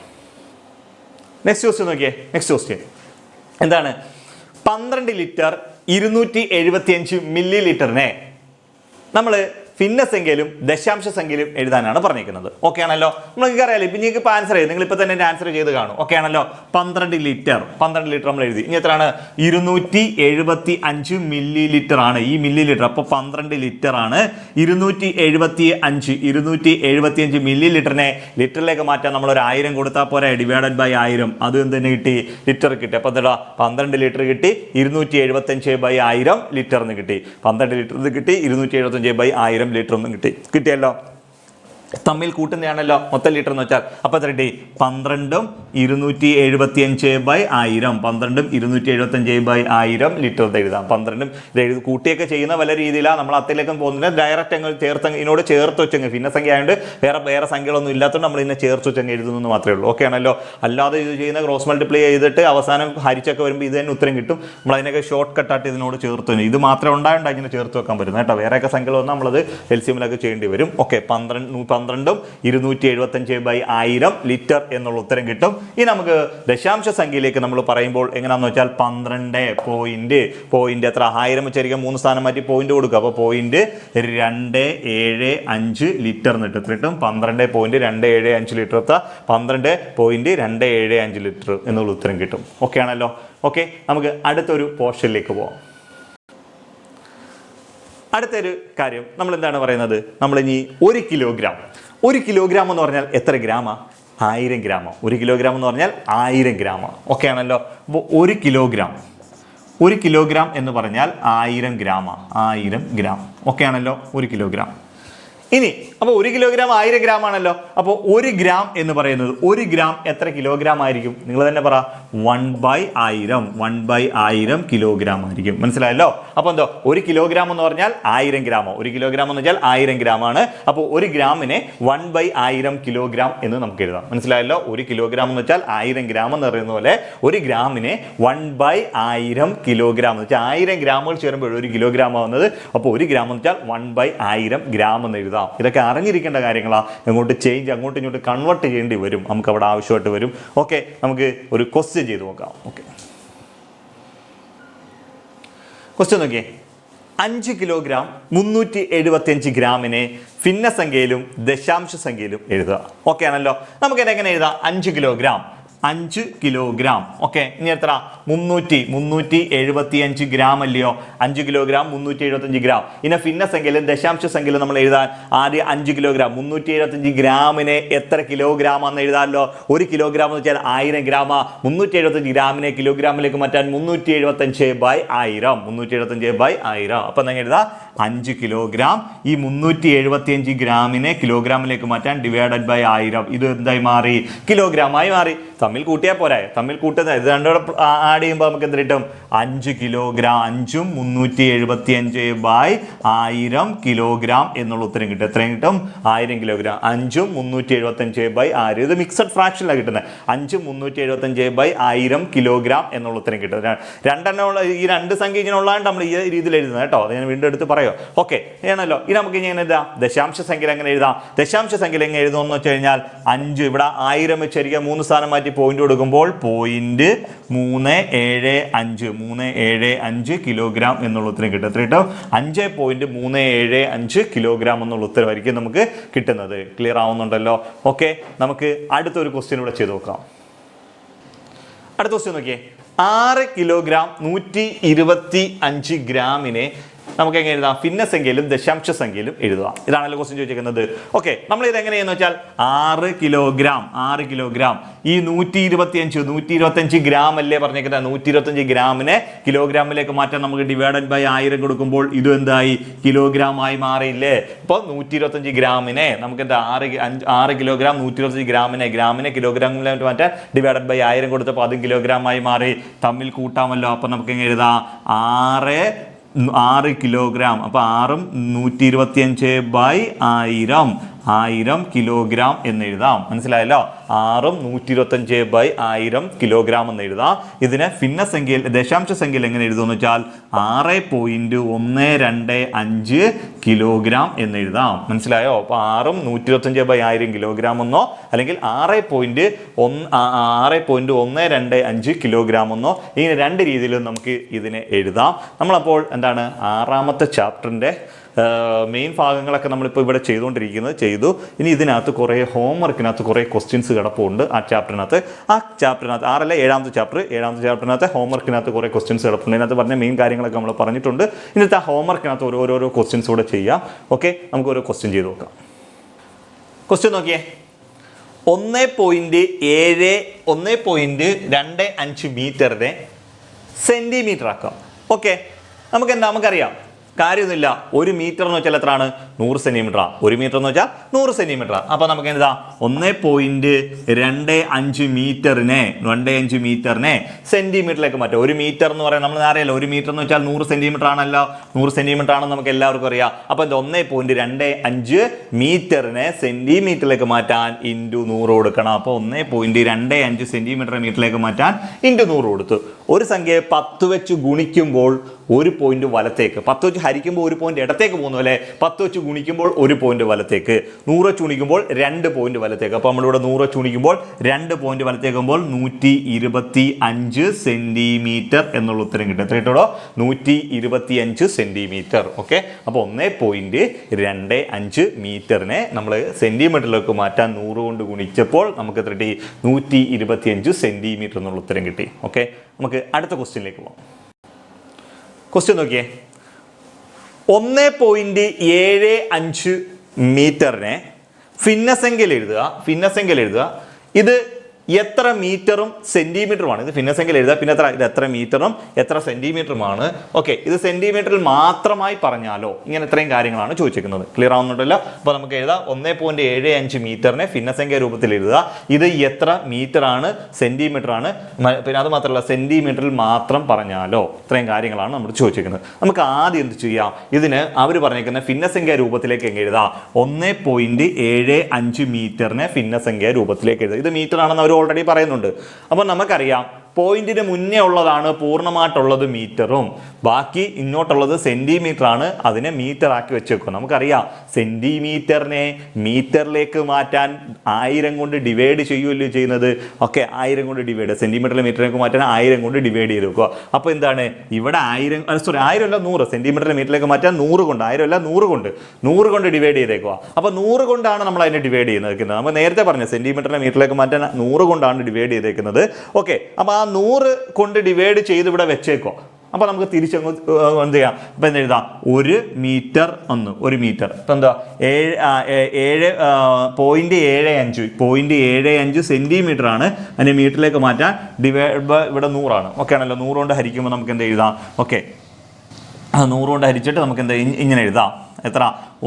നെക്സ്റ്റ് ക്വസ്റ്റ്യൻ നോക്കിയേ. നെക്സ്റ്റ് ക്വസ്റ്റ്യൻ എന്താണ്? 12 ലിറ്റർ 275 മില്ലി ലിറ്ററിനെ നമ്മൾ ഭിന്നസംഖ്യയിലും ദശാംശ സംഖ്യയിലും എഴുതാനാണ് പറഞ്ഞിരിക്കുന്നത്. ഓക്കെ ആണല്ലോ? നിങ്ങൾക്ക് അറിയാലോ. ഇപ്പം നിങ്ങൾക്ക് ഇപ്പോൾ ആൻസർ ചെയ്ത്, നിങ്ങൾ ഇപ്പോൾ തന്നെ ആൻസർ ചെയ്ത് കാണും. ഓക്കെ ആണല്ലോ? 12 ലിറ്റർ നമ്മൾ എഴുതി. ഇനി എത്രയാണ്? 275 മില്ലി ലിറ്റർ ആണ് ഈ മില്ലി ലിറ്റർ. അപ്പോൾ 12 ലിറ്റർ ആണ്. 275 മില്ലി ലിറ്ററിനെ ലിറ്ററിലേക്ക് മാറ്റാൻ നമ്മൾ ഒരു 1000 കൊടുത്താൽ പോരാ. Divided by 1000. അത് എന്ത് തന്നെ കിട്ടി? ലിറ്റർ കിട്ടി. അപ്പോൾ എന്താ? 12 ലിറ്റർ കിട്ടി, 275/1000 ലിറ്റർ എന്ന് കിട്ടി. 12 ലിറ്റർ കിട്ടി, 275/1000 ലിറ്റർ ഒന്നും കിട്ടിയല്ലോ? തമ്മിൽ കൂട്ടുന്നതാണല്ലോ മൊത്തം ലിറ്റർ എന്ന് വെച്ചാൽ. അപ്പോൾ എത്ര കിട്ടി? 12 275/1000. 12 275/1000 ലിറ്റർ എഴുതാം. 12 ഇത് കൂട്ടിയൊക്കെ ചെയ്യുന്ന പല രീതിയിലാണ്. നമ്മൾ അത്തിലേക്കും പോകുന്നില്ല, ഡയറക്റ്റ് അങ്ങ് ഇതിനോട് ചേർത്ത് വെച്ചങ്ങ് ഭിന്നസംഖ്യ ആയതുകൊണ്ട് വേറെ സംഖ്യകളൊന്നും ഇല്ലാത്തതുകൊണ്ട് നമ്മൾ ഇതിനെ ചേർത്ത് വെച്ചങ്ങ് എഴുതുന്നു മാത്രമേ ഉള്ളൂ. ഓക്കെ ആണല്ലോ. അല്ലാതെ ഇത് ചെയ്യുന്ന ക്രോസ് മൾട്ടിപ്ലൈ ചെയ്തിട്ട് അവസാനം ഹരിച്ചൊക്കെ വരുമ്പോൾ ഇത് തന്നെ ഉത്തരം കിട്ടും. നമ്മൾ അതിനൊക്കെ ഷോർട്ട് കട്ടായിട്ട് ഇതിനോട് ചേർത്ത് ഇത് മാത്രം ഉണ്ടായതുകൊണ്ട് ഇങ്ങനെ ചേർത്ത് വെക്കാൻ പറ്റുന്നത് കേട്ടോ. വേറെയൊക്കെ സംഖ്യകൾ വന്നാൽ നമ്മളത് എൽസിഎമ്മിലൊക്കെ ചെയ്യേണ്ടി വരും. ഓക്കെ, 12 275/1000 ലിറ്റർ എന്നുള്ള ഉത്തരം കിട്ടും. ഇനി നമുക്ക് ദശാംശ സംഖ്യയിലേക്ക് നമ്മൾ പറയുമ്പോൾ എങ്ങനെയാണെന്ന് വെച്ചാൽ 12 പോയിന്റ് എത്ര? 1000 വെച്ചായിരിക്കും 3 സ്ഥാനം മാറ്റി പോയിന്റ് കൊടുക്കുക. അപ്പോൾ 0.275 ലിറ്റർ എന്നിട്ട് എത്ര കിട്ടും? 12.275 ലിറ്റർ. 12.275 ലിറ്റർ എന്നുള്ള ഉത്തരം കിട്ടും. ഓക്കെ ആണല്ലോ. ഓക്കെ, നമുക്ക് അടുത്തൊരു പോർഷനിലേക്ക് പോവാം. അടുത്തൊരു കാര്യം നമ്മൾ എന്താണ് പറയുന്നത്? നമ്മളിനി 1 കിലോഗ്രാം എന്ന് പറഞ്ഞാൽ എത്ര ഗ്രാമാ? 1000 ഗ്രാമോ. 1 കിലോഗ്രാം എന്ന് പറഞ്ഞാൽ 1000 ഗ്രാമോ. ഓക്കെ ആണല്ലോ. അപ്പോൾ 1 കിലോഗ്രാം എന്ന് പറഞ്ഞാൽ 1000 ഗ്രാമാ. 1000 ഗ്രാം. ഓക്കെ ആണല്ലോ. 1 കിലോഗ്രാം. ഇനി അപ്പോൾ 1 കിലോഗ്രാം 1000 ഗ്രാം ആണല്ലോ. അപ്പോൾ 1 ഗ്രാം എന്ന് പറയുന്നത് 1 ഗ്രാം എത്ര കിലോഗ്രാം ആയിരിക്കും? നിങ്ങൾ തന്നെ പറ. 1/1000 കിലോഗ്രാം ആയിരിക്കും. മനസ്സിലായല്ലോ. അപ്പോൾ എന്തോ 1 കിലോഗ്രാം എന്ന് പറഞ്ഞാൽ 1000 ഗ്രാമോ. 1 കിലോഗ്രാം എന്ന് വെച്ചാൽ 1000 ഗ്രാം ആണ്. അപ്പോൾ 1 ഗ്രാമിനെ 1/1000 കിലോഗ്രാം എന്ന് നമുക്ക് എഴുതാം. മനസ്സിലായല്ലോ. 1 കിലോഗ്രാം എന്ന് വെച്ചാൽ 1000 ഗ്രാം എന്ന് പറയുന്ന പോലെ 1 ഗ്രാമിനെ 1/1000 കിലോഗ്രാം എന്ന് വെച്ചാൽ 1000 ഗ്രാമുകൾ ചേരുമ്പോൾ 1 കിലോഗ്രാം ആവുന്നത്. അപ്പോൾ 1 ഗ്രാം എന്ന് വെച്ചാൽ 1/1000 ഗ്രാം എന്ന് എഴുതാം. ഇതൊക്കെ അറിഞ്ഞിരിക്കേണ്ട കാര്യങ്ങളാണ്. അങ്ങോട്ടും ഇങ്ങോട്ട് കൺവേർട്ട് ചെയ്യേണ്ടി വരും. നമുക്ക് അവിടെ ആവശ്യമായിട്ട് വരും. ഓക്കെ, നമുക്ക് ഒരു ക്വസ്റ്റ്യൻ ചെയ്ത് നോക്കാം. ഓക്കെ, ക്വസ്റ്റ്യൻ നോക്കിയേ. 5 കിലോഗ്രാം 375 ഗ്രാമിനെ ഭിന്നസംഖ്യയിലും ദശാംശ സംഖ്യയിലും എഴുതുക. ഓക്കെ ആണല്ലോ. നമുക്ക് എങ്ങനെ എഴുതാം? 5 കിലോഗ്രാം. ഓക്കെ, ഇനി എത്ര? 375 ഗ്രാം അല്ലയോ? 5 കിലോഗ്രാം 375 ഗ്രാം. ഇനി ഭിന്നസംഖ്യയിലും ദശാംശ സംഖ്യയിലും നമ്മൾ എഴുതാൻ ആദ്യം 5 കിലോഗ്രാം 375 ഗ്രാമിനെ എത്ര കിലോഗ്രാം ആണെന്ന് എഴുതാമല്ലോ. 1 കിലോഗ്രാം എന്ന് വെച്ചാൽ 1000 ഗ്രാം. 375 ഗ്രാമിനെ കിലോഗ്രാമിലേക്ക് മാറ്റാൻ 375/1000. അപ്പം നിങ്ങൾ എഴുതാം 5 കിലോഗ്രാം. ഈ 375 ഗ്രാമിനെ കിലോഗ്രാമിലേക്ക് മാറ്റാൻ ഡിവൈഡഡ് ബൈ 1000. ഇത് എന്തായി മാറി? കിലോഗ്രാമായി മാറി. തമ്മിൽ കൂട്ടിയാൽ പോരാ. തമ്മിൽ കൂട്ടുന്നത് ഇത് രണ്ടോടെ ആഡ് ചെയ്യുമ്പോൾ നമുക്ക് എന്ത് കിട്ടും? 5 കിലോഗ്രാം. 5ഉം 375/1000 കിലോഗ്രാം എന്നുള്ള ഉത്തരം കിട്ടും. എത്രയും കിട്ടും? 1000 കിലോഗ്രാം. 5ഉം 375/1000. ഇത് മിക്സഡ് ഫ്രാക്ഷനിലാണ് കിട്ടുന്നത്. 5ഉം 375/1000 കിലോഗ്രാം എന്നുള്ള ഉത്തരം കിട്ടും. രണ്ടെണ്ണമുള്ള ഈ രണ്ട് സംഖ്യ ഇങ്ങനെ ഉള്ളതാണ് നമ്മൾ ഈ രീതിയിൽ എഴുതുന്നത് കേട്ടോ. അത് ഞാൻ വീണ്ടും എടുത്ത് പറയാം. ഓക്കെ ആണല്ലോ. ഇനി നമുക്ക് ഇനി എങ്ങനെ എഴുതാം? ദശാംശ സംഖ്യ എങ്ങനെ എഴുതാം? ദശാംശ സംഖ്യ എങ്ങനെ എഴുതുമെന്ന് വെച്ച് കഴിഞ്ഞാൽ 5 ഇവിടെ 1000 വെച്ചായിരിക്കും 3 സ്ഥാനം മാറ്റി പോയിന്റ് കൊടുക്കുമ്പോൾ 0.375 കിലോഗ്രാം എന്നുള്ള ഉത്തരം കിട്ടും. എത്ര കിട്ടും? 5.375 കിലോഗ്രാം എന്നുള്ള ഉത്തരമായിരിക്കും നമുക്ക് കിട്ടുന്നത്. ക്ലിയർ ആവുന്നുണ്ടല്ലോ. ഓക്കെ, നമുക്ക് അടുത്തൊരു ക്വസ്റ്റ്യൻ ഇവിടെ ചെയ്ത് നോക്കാം. അടുത്ത ക്വസ്റ്റ്യൻ നോക്കിയേ. 6 കിലോഗ്രാം 125 ഗ്രാമിനെ നമുക്ക് എങ്ങനെ എഴുതാം? ഭിന്നസംഖ്യയിലും ദശാംശ സംഖ്യയിലും എഴുതുക. ഇതാണല്ലോ ക്വസ്റ്റ്യൻ ചോദിച്ചിരിക്കുന്നത്. ഓക്കെ, നമ്മൾ ഇത് എങ്ങനെയാണെന്ന് വെച്ചാൽ 6 കിലോഗ്രാം ഈ 125 ഗ്രാം അല്ലേ പറഞ്ഞേക്കുന്നത്? 125 ഗ്രാമിനെ കിലോഗ്രാമിലേക്ക് മാറ്റാൻ നമുക്ക് ഡിവൈഡഡ് ബൈ 1000 കൊടുക്കുമ്പോൾ ഇത് എന്തായി? കിലോഗ്രാം ആയി മാറിയില്ലേ? അപ്പോൾ 125 ഗ്രാമിനെ നമുക്ക് എന്താ 6 കിലോഗ്രാം 125 ഗ്രാമിനെ കിലോഗ്രാമിലേക്ക് മാറ്റാൻ ഡിവൈഡഡ് ബൈ 1000 കൊടുത്തപ്പോൾ അതും കിലോഗ്രാം ആയി മാറി. തമ്മിൽ കൂട്ടാമല്ലോ. അപ്പോൾ നമുക്ക് എങ്ങനെ എഴുതാം? 6 കിലോഗ്രാം. അപ്പോൾ 6ഉം 125/1000 കിലോഗ്രാം എന്ന് എഴുതാം. മനസ്സിലായല്ലോ. 6ഉം 125/1000 കിലോഗ്രാം എന്ന് എഴുതാം. ഇതിനെ ഭിന്നസംഖ്യയിൽ ദശാംശ സംഖ്യയിൽ എങ്ങനെ എഴുതുമെന്ന് വെച്ചാൽ 6.125 കിലോഗ്രാം എന്ന് എഴുതാം. മനസ്സിലായോ? അപ്പോൾ 6ഉം 125/1000 കിലോഗ്രാം എന്നോ അല്ലെങ്കിൽ 6.125 കിലോഗ്രാം എന്നോ ഇങ്ങനെ രണ്ട് രീതിയിലും നമുക്ക് ഇതിനെ എഴുതാം. നമ്മളപ്പോൾ എന്താണ് 6ാമത്തെ ചാപ്റ്ററിൻ്റെ മെയിൻ ഭാഗങ്ങളൊക്കെ നമ്മളിപ്പോൾ ഇവിടെ ചെയ്തു. ഇനി ഇതിനകത്ത് കുറേ ഹോംവർക്കിനകത്ത് കുറേ ക്വസ്റ്റ്യൻസ് കിടപ്പുണ്ട്. ആ ചാപ്റ്ററിനകത്ത് 7ാമത്തെ ചാപ്റ്ററിനകത്ത് ഹോംവർക്കിനകത്ത് കുറേ ക്വസ്റ്റ്യൻസ് കിടപ്പുണ്ട്. ഇതിനകത്ത് പറഞ്ഞ മെയിൻ കാര്യങ്ങളൊക്കെ നമ്മൾ പറഞ്ഞിട്ടുണ്ട്. ഇന്നത്തെ ആ ഹോംവർക്കിനകത്ത് ഓരോരോ ക്വസ്റ്റ്യൻസ് കൂടെ ചെയ്യാം. ഓക്കെ, നമുക്ക് ഓരോ ക്വസ്റ്റ്യൻ ചെയ്ത് നോക്കാം. ക്വസ്റ്റ്യൻ നോക്കിയേ. 1.25 മീറ്ററിനെ സെൻറ്റിമീറ്റർ ആക്കാം. ഓക്കെ, നമുക്കറിയാം കാര്യമൊന്നുമില്ല. ഒരു മീറ്റർ എന്ന് വെച്ചാൽ എത്രയാണ്? 100 സെൻറ്റിമീറ്ററാണ്. ഒരു മീറ്റർ എന്ന് വെച്ചാൽ 100 സെൻറ്റിമീറ്ററാണ്. അപ്പോൾ നമുക്ക് എന്താ 1.25 മീറ്ററിനെ സെൻറ്റിമീറ്ററിലേക്ക് മാറ്റാം. ഒരു മീറ്റർ എന്ന് പറയാൻ നമ്മൾ അറിയാലോ, ഒരു മീറ്റർ എന്ന് വെച്ചാൽ 100 സെൻറ്റിമീറ്റർ ആണല്ലോ. 100 സെൻറ്റിമീറ്റർ ആണെന്ന് നമുക്ക് എല്ലാവർക്കും അറിയാം. അപ്പോൾ എന്താ 1.25 മീറ്ററിനെ സെൻറ്റിമീറ്ററിലേക്ക് മാറ്റാൻ ഇൻറ്റു 100 കൊടുക്കണം. അപ്പോൾ 1.25 സെൻറ്റിമീറ്റർ മീറ്ററിലേക്ക് മാറ്റാൻ ഇൻറ്റു 100 കൊടുത്തു. ഒരു സംഖ്യയെ 10 വെച്ച് ഗുണിക്കുമ്പോൾ ഒരു പോയിന്റ് വലത്തേക്ക്, 10 വെച്ച് ഹരിക്കുമ്പോൾ ഒരു പോയിന്റ് ഇടത്തേക്ക് പോകുന്നു അല്ലേ, 10 വെച്ച് ഗുണിക്കുമ്പോൾ ഒരു പോയിന്റ് വലത്തേക്ക്, 100 വെച്ച് ഗുണിക്കുമ്പോൾ 2 പോയിന്റ് വലത്തേക്ക്. അപ്പോൾ നമ്മളിവിടെ 100 വെച്ച് ഗുണിക്കുമ്പോൾ 2 പോയിന്റ് വലത്തേക്കുമ്പോൾ 125 സെൻറ്റിമീറ്റർ എന്നുള്ള ഉത്തരം കിട്ടും. എത്ര കിട്ടുമോ? 125 സെൻറ്റിമീറ്റർ. ഓക്കെ, അപ്പോൾ 1.25 മീറ്ററിനെ നമ്മൾ സെൻറ്റിമീറ്ററിലേക്ക് മാറ്റാൻ 100 കൊണ്ട് ഗുണിച്ചപ്പോൾ നമുക്ക് എത്ര കിട്ടി? 125 സെൻറ്റിമീറ്റർ എന്നുള്ള ഉത്തരം കിട്ടി. ഓക്കെ, നമുക്ക് അടുത്ത ക്വസ്റ്റ്യനിലേക്ക് പോകാം. ക്വസ്റ്റ്യൻ നോക്കിയേ, 1.75 മീറ്ററിനെ ഭിന്നസംഖ്യയിൽ എഴുതുക. ഇത് എത്ര മീറ്ററും സെൻറ്റിമീറ്ററുമാണ്. ഇത് ഭിന്നസംഖ്യയിൽ എഴുതുക. പിന്നെ ഇത് എത്ര മീറ്ററും എത്ര സെൻറ്റിമീറ്ററുമാണ്. ഓക്കെ, ഇത് സെൻറ്റിമീറ്ററിൽ മാത്രമായി പറഞ്ഞാലോ, ഇങ്ങനെ ഇത്രയും കാര്യങ്ങളാണ് ചോദിച്ചിരിക്കുന്നത്. ക്ലിയർ ആവുന്നുണ്ടല്ലോ? അപ്പോൾ നമുക്ക് എഴുതാം 1.75 മീറ്ററിനെ ഭിന്നസംഖ്യ രൂപത്തിൽ എഴുതുക. ഇത് എത്ര മീറ്റർ ആണ്, സെൻറ്റിമീറ്റർ ആണ്. പിന്നെ അത് മാത്രമല്ല, സെൻറ്റിമീറ്ററിൽ മാത്രം പറഞ്ഞാലോ, ഇത്രയും കാര്യങ്ങളാണ് നമ്മൾ ചോദിച്ചിരിക്കുന്നത്. നമുക്ക് ആദ്യം എന്ത് ചെയ്യാം? ഇതിന് അവർ പറഞ്ഞിരിക്കുന്ന ഭിന്നസംഖ്യ രൂപത്തിലേക്ക് എങ്ങനെ എഴുതാം? 1.75 മീറ്ററിനെ ഭിന്നസംഖ്യ രൂപത്തിലേക്ക് എഴുതുക. ഇത് മീറ്റർ ആണെന്ന് അവർ ഓൾറെഡി പറയുന്നുണ്ട്. അപ്പോൾ നമുക്കറിയാം പോയിന്റിന് മുന്നേ ഉള്ളതാണ് പൂർണ്ണമായിട്ടുള്ളത് മീറ്ററും, ബാക്കി ഇങ്ങോട്ടുള്ളത് സെൻറ്റിമീറ്റർ ആണ്. അതിനെ മീറ്റർ ആക്കി വെച്ചേക്കും. നമുക്കറിയാം സെൻറ്റിമീറ്ററിനെ മീറ്ററിലേക്ക് മാറ്റാൻ 1000 കൊണ്ട് ഡിവൈഡ് ചെയ്യുമല്ലോ ചെയ്യുന്നത്. ഓക്കെ, 1000 കൊണ്ട് ഡിവൈഡ്, സെൻറ്റിമീറ്ററിൽ മീറ്ററിലേക്ക് മാറ്റാൻ 1000 കൊണ്ട് ഡിവൈഡ് ചെയ്ത് വെക്കുക. അപ്പോൾ എന്താണ് ഇവിടെ 1000 അല്ല 100, സെൻറ്റിമീറ്ററിൽ മീറ്ററിലേക്ക് മാറ്റാൻ 100 കൊണ്ട്, 1000 അല്ല 100 കൊണ്ട് ഡിവൈഡ് ചെയ്തേക്കുക. അപ്പോൾ 100 കൊണ്ടാണ് നമ്മൾ അതിനെ ഡിവൈഡ് ചെയ്യുന്നത്. നമ്മൾ നേരത്തെ പറഞ്ഞ സെൻറ്റിമീറ്ററിലെ മീറ്ററിലേക്ക് മാറ്റാൻ 100 കൊണ്ടാണ് ഡിവൈഡ് ചെയ്തേക്കുന്നത്. ഓക്കെ, അപ്പോൾ ആ 100 കൊണ്ട് ഡിവൈഡ് ചെയ്ത് ഇവിടെ വെച്ചേക്കോ. അപ്പോൾ നമുക്ക് തിരിച്ചങ്ങ് എന്ത് ചെയ്യാം? അപ്പോൾ എന്താ എഴുതാം? 1 മീറ്റർ 1 മീറ്റർ. ഇപ്പം എന്താ 0.75 സെൻറ്റിമീറ്റർ ആണ്. അതിന് മീറ്ററിലേക്ക് മാറ്റാൻ ഡിവൈഡ് ബൈ ഇവിടെ 100 ആണ്. ഓക്കെ ആണല്ലോ? 100 കൊണ്ട് ഹരിക്കുമ്പോൾ നമുക്ക് എന്താ എഴുതാം? ഓക്കെ, 100 കൊണ്ട് ഹരിച്ചിട്ട് നമുക്ക് എന്താ ഇങ്ങനെ എഴുതാം? എത്ര?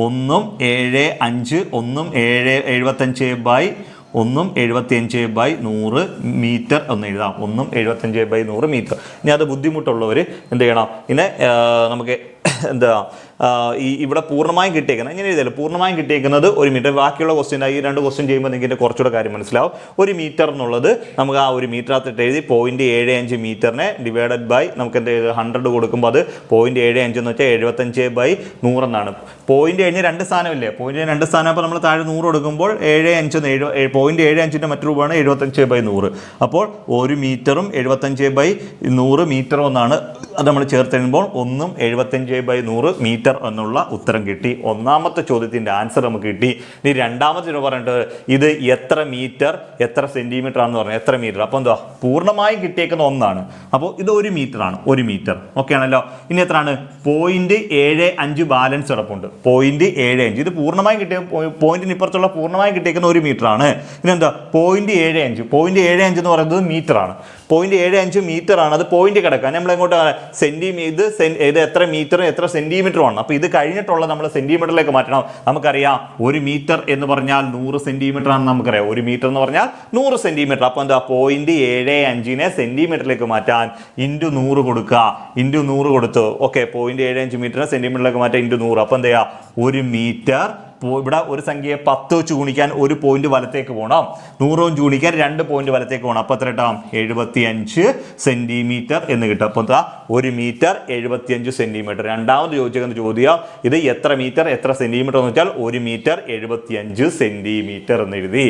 1.75/100 മീറ്റർ എന്ന് എഴുതാം. 1.75/100 മീറ്റർ. ഇനി അത് ബുദ്ധിമുട്ടുള്ളവർ എന്ത് ചെയ്യണം? ഇതിനെ നമുക്ക് എന്താ ഇവിടെ പൂർണ്ണമായും കിട്ടിയേക്കുന്നത് ഇങ്ങനെ എഴുതിയല്ലോ. പൂർണ്ണമായും കിട്ടിയേക്കുന്നത് 1 മീറ്റർ. ബാക്കിയുള്ള ക്വസ്റ്റ്യൻ, ഈ 2 ക്വസ്റ്റ്യൻ ചെയ്യുമ്പോൾ നിങ്ങൾക്ക് കുറച്ചുകൂടെ കാര്യം മനസ്സിലാവും. 1 മീറ്റർ എന്നുള്ളത് നമുക്ക് ആ 1 മീറ്ററിനകത്തിട്ട് എഴുതി 0.75 മീറ്ററിനെ ഡിവൈഡഡ് ബൈ നമുക്ക് എന്ത് ചെയ്ത് 100 കൊടുക്കുമ്പോൾ അത് 0.75 എന്ന് വെച്ചാൽ 75/100 എന്നാണ്. പോയിന്റ് കഴിഞ്ഞ് 2 സ്ഥാനമില്ലേ? പോയിന്റ് 2 സ്ഥാനം. അപ്പോൾ നമ്മൾ താഴെ 100 കൊടുക്കുമ്പോൾ 0.75 മറ്റു രൂപമാണ് 75/100. അപ്പോൾ 1 മീറ്ററും 75/100 മീറ്ററും എന്നാണ്. അത് നമ്മൾ ചേർത്ത് കഴിയുമ്പോൾ 75/100 മീറ്റർ എന്നുള്ള ഉത്തരം കിട്ടി. ഒന്നാമത്തെ ചോദ്യത്തിൻ്റെ ആൻസർ നമുക്ക് കിട്ടി. ഇനി രണ്ടാമത്തെ ചോദ്യം പറഞ്ഞിട്ട് ഇത് എത്ര മീറ്റർ എത്ര സെൻറ്റിമീറ്റർ ആണെന്ന് പറഞ്ഞു. എത്ര മീറ്റർ? അപ്പോൾ എന്താ പൂർണ്ണമായും കിട്ടിയേക്കുന്ന 1 അപ്പോൾ ഇത് 1 മീറ്റർ ആണ്. 1 മീറ്റർ. ഓക്കെ ആണല്ലോ? ഇനി എത്രയാണ്? 0.75 ബാലൻസ് കിടപ്പുണ്ട്. 0.75 ഇത് പൂർണ്ണമായും കിട്ടിയ പോയിന്റിന് ഇപ്പുറത്തുള്ള പൂർണ്ണമായും കിട്ടിയേക്കുന്ന 1 മീറ്റർ ആണ്. ഇനി എന്താ 0.75 എന്ന് പറയുന്നത് മീറ്റർ ആണ്. 0.75 മീറ്റർ ആണ്. അത് പോയിന്റ് കിടക്കാൻ നമ്മൾ എങ്ങോട്ട് ഇത് എത്ര മീറ്ററും എത്ര സെൻറ്റിമീറ്ററും ആണ്. അപ്പോൾ ഇത് കഴിഞ്ഞിട്ടുള്ള നമ്മൾ സെൻറ്റിമീറ്ററിലേക്ക് മാറ്റണം. നമുക്കറിയാം 1 മീറ്റർ എന്ന് പറഞ്ഞാൽ 100 സെൻറ്റിമീറ്റർ ആണെന്ന് നമുക്കറിയാം. 1 മീറ്റർ എന്ന് പറഞ്ഞാൽ 100 സെൻറ്റിമീറ്റർ. അപ്പോൾ എന്താ 0.75 സെൻറ്റിമീറ്ററിലേക്ക് മാറ്റാൻ ഇൻറ്റു 100 കൊടുക്കുക. ഇൻറ്റു 100 കൊടുത്തു. ഓക്കെ, 0.75 മീറ്ററിനെ സെൻറ്റിമീറ്ററിലേക്ക് മാറ്റാൻ ഇൻറ്റു 100. അപ്പോൾ എന്താ 1 മീറ്റർ. ഇവിടെ ഒരു സംഖ്യയെ 10 വെച്ച് ഗുണിക്കാൻ 1 പോയിന്റ് വലത്തേക്ക് പോകണം. 100 വെച്ച് ഗുണിക്കാൻ 2 പോയിന്റ് വലത്തേക്ക് പോകണം. അപ്പോൾ എത്ര കിട്ടാം? 75 സെൻറ്റിമീറ്റർ എന്ന് കിട്ടും. അപ്പോൾ എന്താ 1 മീറ്റർ 75 സെൻറ്റിമീറ്റർ. രണ്ടാമത് ചോദിച്ചിരിക്കുന്ന ചോദ്യം ഇത് എത്ര മീറ്റർ എത്ര സെൻറ്റിമീറ്റർ എന്ന് വെച്ചാൽ 1 മീറ്റർ 75 സെൻറ്റിമീറ്റർ എന്ന് എഴുതി.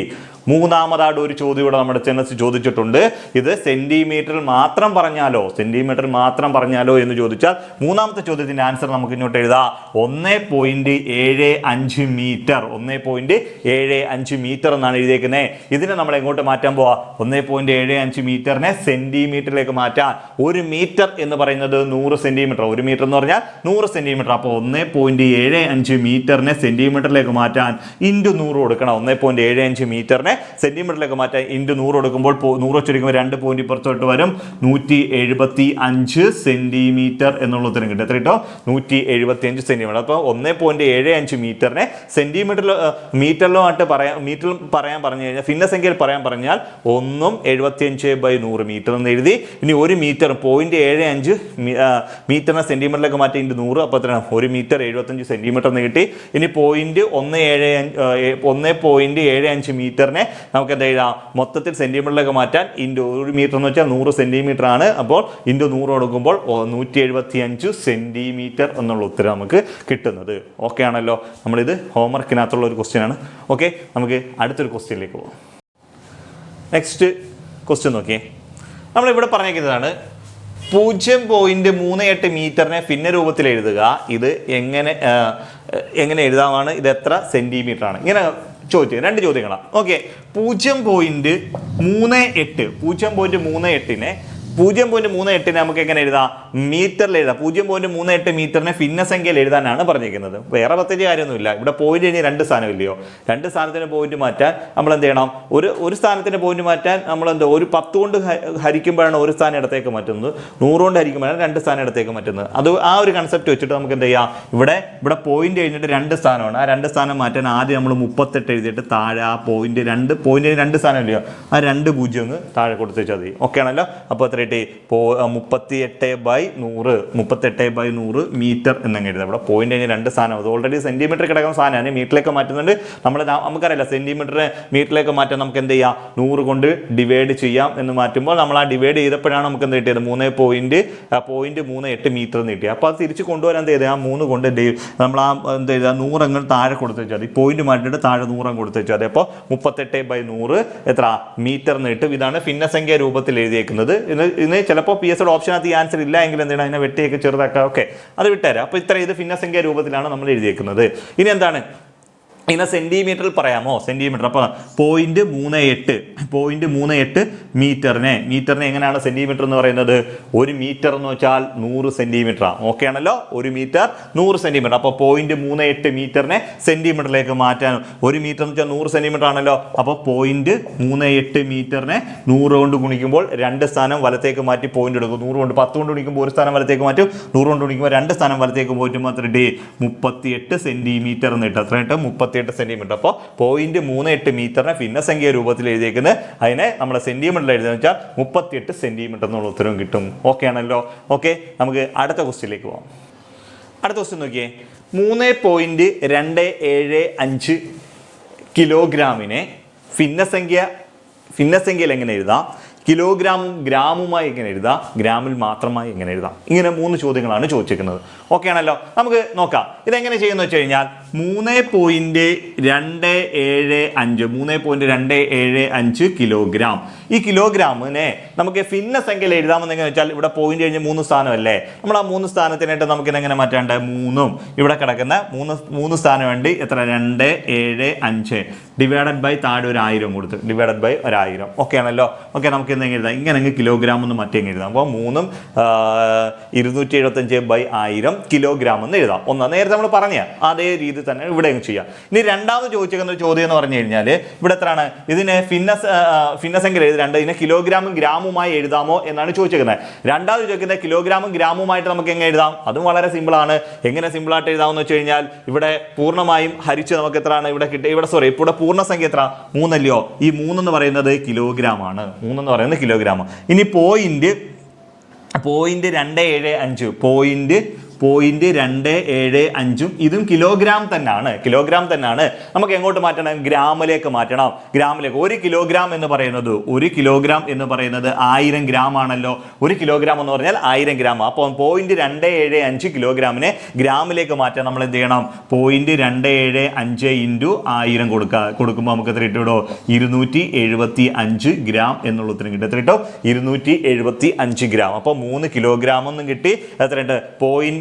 മൂന്നാമതായിട്ട് ഒരു ചോദ്യം ഇവിടെ നമ്മുടെ ചെന്നസ് ചോദിച്ചിട്ടുണ്ട്. ഇത് സെൻറ്റിമീറ്ററിൽ മാത്രം പറഞ്ഞാലോ എന്ന് ചോദിച്ചാൽ മൂന്നാമത്തെ ചോദ്യത്തിൻ്റെ ആൻസർ നമുക്ക് ഇങ്ങോട്ട് എഴുതാം. 1.75 മീറ്റർ. 1.75 മീറ്റർ എന്നാണ് എഴുതിയേക്കുന്നത്. ഇതിനെ നമ്മൾ എങ്ങോട്ട് മാറ്റാൻ പോവാ? 1.75 മീറ്ററിനെ സെൻറ്റിമീറ്ററിലേക്ക് മാറ്റാൻ. 1 മീറ്റർ എന്ന് പറയുന്നത് 100 സെൻറ്റിമീറ്റർ. 1 മീറ്റർ എന്ന് പറഞ്ഞാൽ 100 സെൻറ്റിമീറ്റർ. അപ്പോൾ 1.75 മീറ്ററിനെ സെൻറ്റിമീറ്ററിലേക്ക് മാറ്റാൻ ഇൻറ്റു 100 കൊടുക്കണം. 1.75 മീറ്ററിനെ സെന്റിമീറ്ററിലേക്ക് മാറ്റാൻ ഇൻറ്റു 100 കൊടുക്കുമ്പോൾ 100 വെച്ച് എടുക്കുമ്പോൾ 2 പോയിന്റ് ഇപ്പുറത്തോട്ട് വരും 175 സെന്റിമീറ്റർ എന്നുള്ള ഉത്തരം കിട്ടും. എത്ര കിട്ടും? 175 സെന്റിമീറ്റർ. അപ്പോൾ 1.75 മീറ്ററിനെ മീറ്ററിലുമായിട്ട് മീറ്ററിൽ പറയാൻ പറഞ്ഞു കഴിഞ്ഞാൽ ഭിന്നസംഖ്യയിൽ പറയാൻ പറഞ്ഞാൽ 1/75/100 മീറ്റർ എന്ന് എഴുതി. ഇനി 1 മീറ്റർ 0.75 മീറ്ററിനെ സെന്റിമീറ്ററിലേക്ക് മാറ്റി ഇൻറ്റു 100. അപ്പോൾ എത്ര? 1 മീറ്റർ 75 സെന്റിമീറ്റർ എന്ന് കിട്ടി. ഇനി 1.75 മീറ്ററിനെ നമുക്ക് എന്താ എഴുതാം? മൊത്തത്തിൽ സെന്റിമീറ്ററിലേക്ക് മാറ്റാൻ ഇൻറ്റു 1 മീറ്റർ എന്ന് വെച്ചാൽ 100 സെന്റിമീറ്റർ ആണ്. അപ്പോൾ ഇൻറ്റു 100 കൊടുക്കുമ്പോൾ 175 സെന്റിമീറ്റർ എന്നുള്ള ഉത്തരം നമുക്ക് കിട്ടുന്നത്. ഓക്കെ ആണല്ലോ? നമ്മളിത് ഹോംവർക്കിനകത്തുള്ള ഒരു ക്വസ്റ്റ്യൻ ആണ്. ഓക്കെ, നമുക്ക് അടുത്തൊരു ക്വസ്റ്റ്യനിലേക്ക് പോകാം. നെക്സ്റ്റ് ക്വസ്റ്റ്യൻ നോക്കിയേ. നമ്മളിവിടെ പറഞ്ഞിരിക്കുന്നതാണ് 0.38 മീറ്ററിനെ ഭിന്ന രൂപത്തിൽ എഴുതുക. ഇത് എങ്ങനെ എഴുതാമാണ്? ഇത് എത്ര സെന്റിമീറ്റർ ആണ്? ഇങ്ങനെ ചോദിച്ചു. 2 ചോദ്യങ്ങളാണ്. ഓക്കെ, 0.38നെ 0.38 നമുക്ക് എങ്ങനെ എഴുതാം? മീറ്ററിൽ എഴുതാം. 0.38 മീറ്ററിനെ ഭിന്നസംഖ്യയിൽ എഴുതാനാണ് പറഞ്ഞിരിക്കുന്നത്. വേറെ പ്രത്യേകിച്ച് കാര്യമൊന്നുമില്ല. ഇവിടെ പോയിന്റ് കഴിഞ്ഞ് 2 സ്ഥാനം ഇല്ലയോ? 2 സ്ഥാനത്തിന് പോയിന്റ് മാറ്റാൻ നമ്മൾ എന്ത് ചെയ്യണം? ഒരു സ്ഥാനത്തിന് പോയിന്റ് മാറ്റാൻ നമ്മൾ ഒരു 10 കൊണ്ട് ഹരിക്കുമ്പോഴാണ് ഒരു സ്ഥാനം ഇടത്തേക്ക് മാറ്റുന്നത്, 100 കൊണ്ട് ഹരിക്കുമ്പോഴാണ് 2 സ്ഥാനം ഇടത്തേക്ക് മാറ്റുന്നത്. അത് ആ ഒരു കൺസെപ്റ്റ് വെച്ചിട്ട് നമുക്ക് എന്ത് ചെയ്യാം? ഇവിടെ പോയിന്റ് കഴിഞ്ഞിട്ട് 2 സ്ഥാനമാണ്. ആ 2 സ്ഥാനം മാറ്റാൻ ആദ്യം നമ്മൾ 38 എഴുതിയിട്ട് താഴെ ആ പോയിന്റിന് 2 സ്ഥാനം ഇല്ലയോ? ആ 2 0 താഴെ കൊടുത്ത് വെച്ചാൽ മതി. ഓക്കെ ആണല്ലോ? അപ്പോൾ 38/100 മീറ്റർ എന്നങ്ങ് എഴുതാം. ഇവിടെ പോയിന്റ് കഴിഞ്ഞ് 2 സ്ഥാനം. അത് ഓൾറെഡി സെന്റിമീറ്റർ കിടക്കുന്ന സാധനമാണ്. മീറ്ററിലേക്ക് മാറ്റുന്നുണ്ട്. നമുക്കറിയില്ല സെന്റിമീറ്ററിനെ മീറ്ററിലേക്ക് മാറ്റാൻ നമുക്ക് എന്ത് ചെയ്യാം? 100 കൊണ്ട് ഡിവൈഡ് ചെയ്യാം എന്ന് മാറ്റുമ്പോൾ നമ്മൾ ആ ഡിവൈഡ് ചെയ്തപ്പോഴാണ് നമുക്ക് എന്ത് കിട്ടിയത്? 3.38 മീറ്റർ എന്ന് കിട്ടിയത്. അപ്പോൾ അത് തിരിച്ച് കൊണ്ടുവരാൻ എന്ത് ചെയ്ത്? ആ 3 കൊണ്ട് നമ്മൾ ആ എന്ത് ചെയ്താൽ 100 അങ്ങ് താഴെ കൊടുത്ത് വെച്ചാൽ മതി. പോയിന്റ് മാറ്റിയിട്ട് താഴെ 100 അങ്ങ് കൊടുത്ത് വെച്ചാൽ മതി. അപ്പോൾ 38/100 എത്ര മീറ്റർ എന്ന് കിട്ടും. ഇതാണ് ഭിന്നസംഖ്യ രൂപത്തിൽ എഴുതിയേക്കുന്നത്. ഇന്ന് ചിലപ്പോൾ PS ഓപ്ഷനകത്ത് ഈ ആൻസർ ഇല്ല എങ്കിൽ എന്താണ്? അതിനെ വെട്ടിയൊക്കെ ചെറുതാക്കുക. ഓക്കെ, അത് വിട്ടുതരാം. അപ്പോൾ ഇത് ഭിന്നസംഖ്യ രൂപത്തിലാണ് നമ്മൾ എഴുതിയേക്കുന്നത്. ഇനി എന്താണ്? ഇങ്ങനെ സെന്റിമീറ്ററിൽ പറയാമോ? സെന്റിമീറ്റർ. അപ്പോൾ 0.38 മീറ്ററിനെ എങ്ങനെയാണ് സെന്റിമീറ്റർ എന്ന് പറയുന്നത്? 1 മീറ്റർ എന്ന് വെച്ചാൽ 100 സെന്റിമീറ്റർ. ഓക്കെ ആണല്ലോ? 1 മീറ്റർ 100 സെന്റിമീറ്റർ. അപ്പോൾ 0.38 മീറ്ററിനെ സെന്റിമീറ്ററിലേക്ക് മാറ്റാൻ 1 മീറ്റർ എന്ന് വെച്ചാൽ 100 സെന്റിമീറ്റർ ആണല്ലോ. അപ്പോൾ 0.38 മീറ്ററിനെ 100 കൊണ്ട് ഗുണിക്കുമ്പോൾ 2 സ്ഥാനം വലത്തേക്ക് മാറ്റി പോയിന്റ് എടുക്കും. 100 കൊണ്ട് 10 കൊണ്ട് ഗുണിക്കുമ്പോൾ 1 സ്ഥാനം വലത്തേക്ക് മാറ്റും. 100 കൊണ്ട് ഗുണിക്കുമ്പോൾ 2 സ്ഥാനം വലത്തേക്ക് പോയിട്ട് മാത്രം 38 സെന്റിമീറ്റർ എന്ന് കിട്ടും. അത്ര 38 സെന്റിമീറ്റർ. അപ്പോൾ 0.38 മീറ്ററിനെ ഭിന്നസംഖ്യ രൂപത്തിൽ എഴുതിയേക്കുന്നത്. അതിനെ നമ്മൾ സെന്റിമീറ്ററിൽ എഴുതുന്നത് വെച്ചാൽ 38 സെന്റിമീറ്റർ എന്നുള്ള ഉത്തരവും കിട്ടും. ഓക്കെ ആണല്ലോ? ഓക്കെ, നമുക്ക് അടുത്ത ക്വസ്റ്റ്യനിലേക്ക് പോകാം. അടുത്ത ക്വസ്റ്റ്യൻ നോക്കിയേ. 3.275 കിലോഗ്രാമിനെ ഭിന്നസംഖ്യയിൽ എങ്ങനെ എഴുതാം? ഗ്രാമുമായി എങ്ങനെ എഴുതാം? ഗ്രാമിൽ മാത്രമായി എങ്ങനെ എഴുതാം? ഇങ്ങനെ 3 ചോദ്യങ്ങളാണ് ചോദിച്ചിരിക്കുന്നത്. ഓക്കെ ആണല്ലോ? നമുക്ക് നോക്കാം. ഇതെങ്ങനെ ചെയ്യുന്ന വെച്ച് കഴിഞ്ഞാൽ 3.275 കിലോഗ്രാം. ഈ കിലോഗ്രാമിനെ നമുക്ക് ഭിന്നസംഖ്യയിൽ എഴുതാമെന്ന് എങ്ങനെ വെച്ചാൽ ഇവിടെ പോയിന്റ് കഴിഞ്ഞ് 3 സ്ഥാനമല്ലേ? നമ്മൾ ആ 3 സ്ഥാനത്തിനായിട്ട് നമുക്ക് ഇതെങ്ങനെ മാറ്റാണ്ട്? 3ഉം ഇവിടെ കിടക്കുന്ന 3 സ്ഥാനം വേണ്ടി എത്ര? 275 ഡിവൈഡഡ് ബൈ താഴെ ഒരു 1000 കൊടുത്ത് ഡിവൈഡഡ് ബൈ 1000. ഓക്കെ ആണല്ലോ? ഓക്കെ, നമുക്ക് എന്തെങ്കിലും എഴുതാം. ഇങ്ങനെ കിലോഗ്രാം എന്ന് മറ്റെങ്ങനെ എഴുതാം? അപ്പോൾ 3ഉം 275/1000 കിലോഗ്രാം എന്ന് എഴുതാം. നേരത്തെ നമ്മൾ പറഞ്ഞ അതേ രീതി തന്നെ ഇവിടെ ചെയ്യാം. ഇനി രണ്ടാമത് ചോദിച്ചിരിക്കുന്ന ചോദ്യം എന്ന് പറഞ്ഞു കഴിഞ്ഞാൽ ഇവിടെ എത്രയാണ്? ഇതിനെ ഭിന്നസംഖ്യയിൽ എഴുതാണ്ട് ഇതിനെ കിലോഗ്രാമും ഗ്രാമുമായി എഴുതാമോ എന്നാണ് ചോദിച്ചിരിക്കുന്നത്. രണ്ടാമത് ചോദിക്കുന്നത് കിലോഗ്രാമും ഗ്രാമുമായിട്ട് നമുക്ക് എങ്ങനെ എഴുതാം? അതും വളരെ സിമ്പിളാണ്. എങ്ങനെ സിമ്പിളായിട്ട് എഴുതാമെന്ന് വെച്ച് കഴിഞ്ഞാൽ ഇവിടെ പൂർണ്ണമായും ഹരിച്ച് നമുക്ക് എത്രയാണ് ഇവിടെ കിട്ടുക? ഇവിടെ പൂർണ്ണസംഖ്യ എത്ര? 3 അല്ലയോ? ഈ 3 എന്ന് പറയുന്നത് കിലോഗ്രാം ആണ്. 3 എന്ന് പറയുന്നത് കിലോഗ്രാം. ഇനി പോയിന്റ് 275 ഇതും കിലോഗ്രാം തന്നെയാണ്. നമുക്ക് എങ്ങോട്ട് മാറ്റണം? ഗ്രാമിലേക്ക് മാറ്റണം. 1 കിലോഗ്രാം എന്ന് പറയുന്നത് 1000 ഗ്രാം ആണല്ലോ. 1 കിലോഗ്രാം എന്ന് പറഞ്ഞാൽ 1000 ഗ്രാം. അപ്പോൾ 0.275 കിലോഗ്രാമിനെ ഗ്രാമിലേക്ക് മാറ്റാൻ നമ്മൾ എന്ത് ചെയ്യണം? 0.275 × 1000 കൊടുക്കുമ്പോൾ നമുക്ക് എത്ര കിട്ടുമോ? 275 ഗ്രാം എന്നുള്ള ഉത്തരം കിട്ടും. എത്ര കിട്ടും? 275 ഗ്രാം. അപ്പോൾ 3 കിലോഗ്രാം എന്നും കിട്ടി. എത്രയുണ്ട്?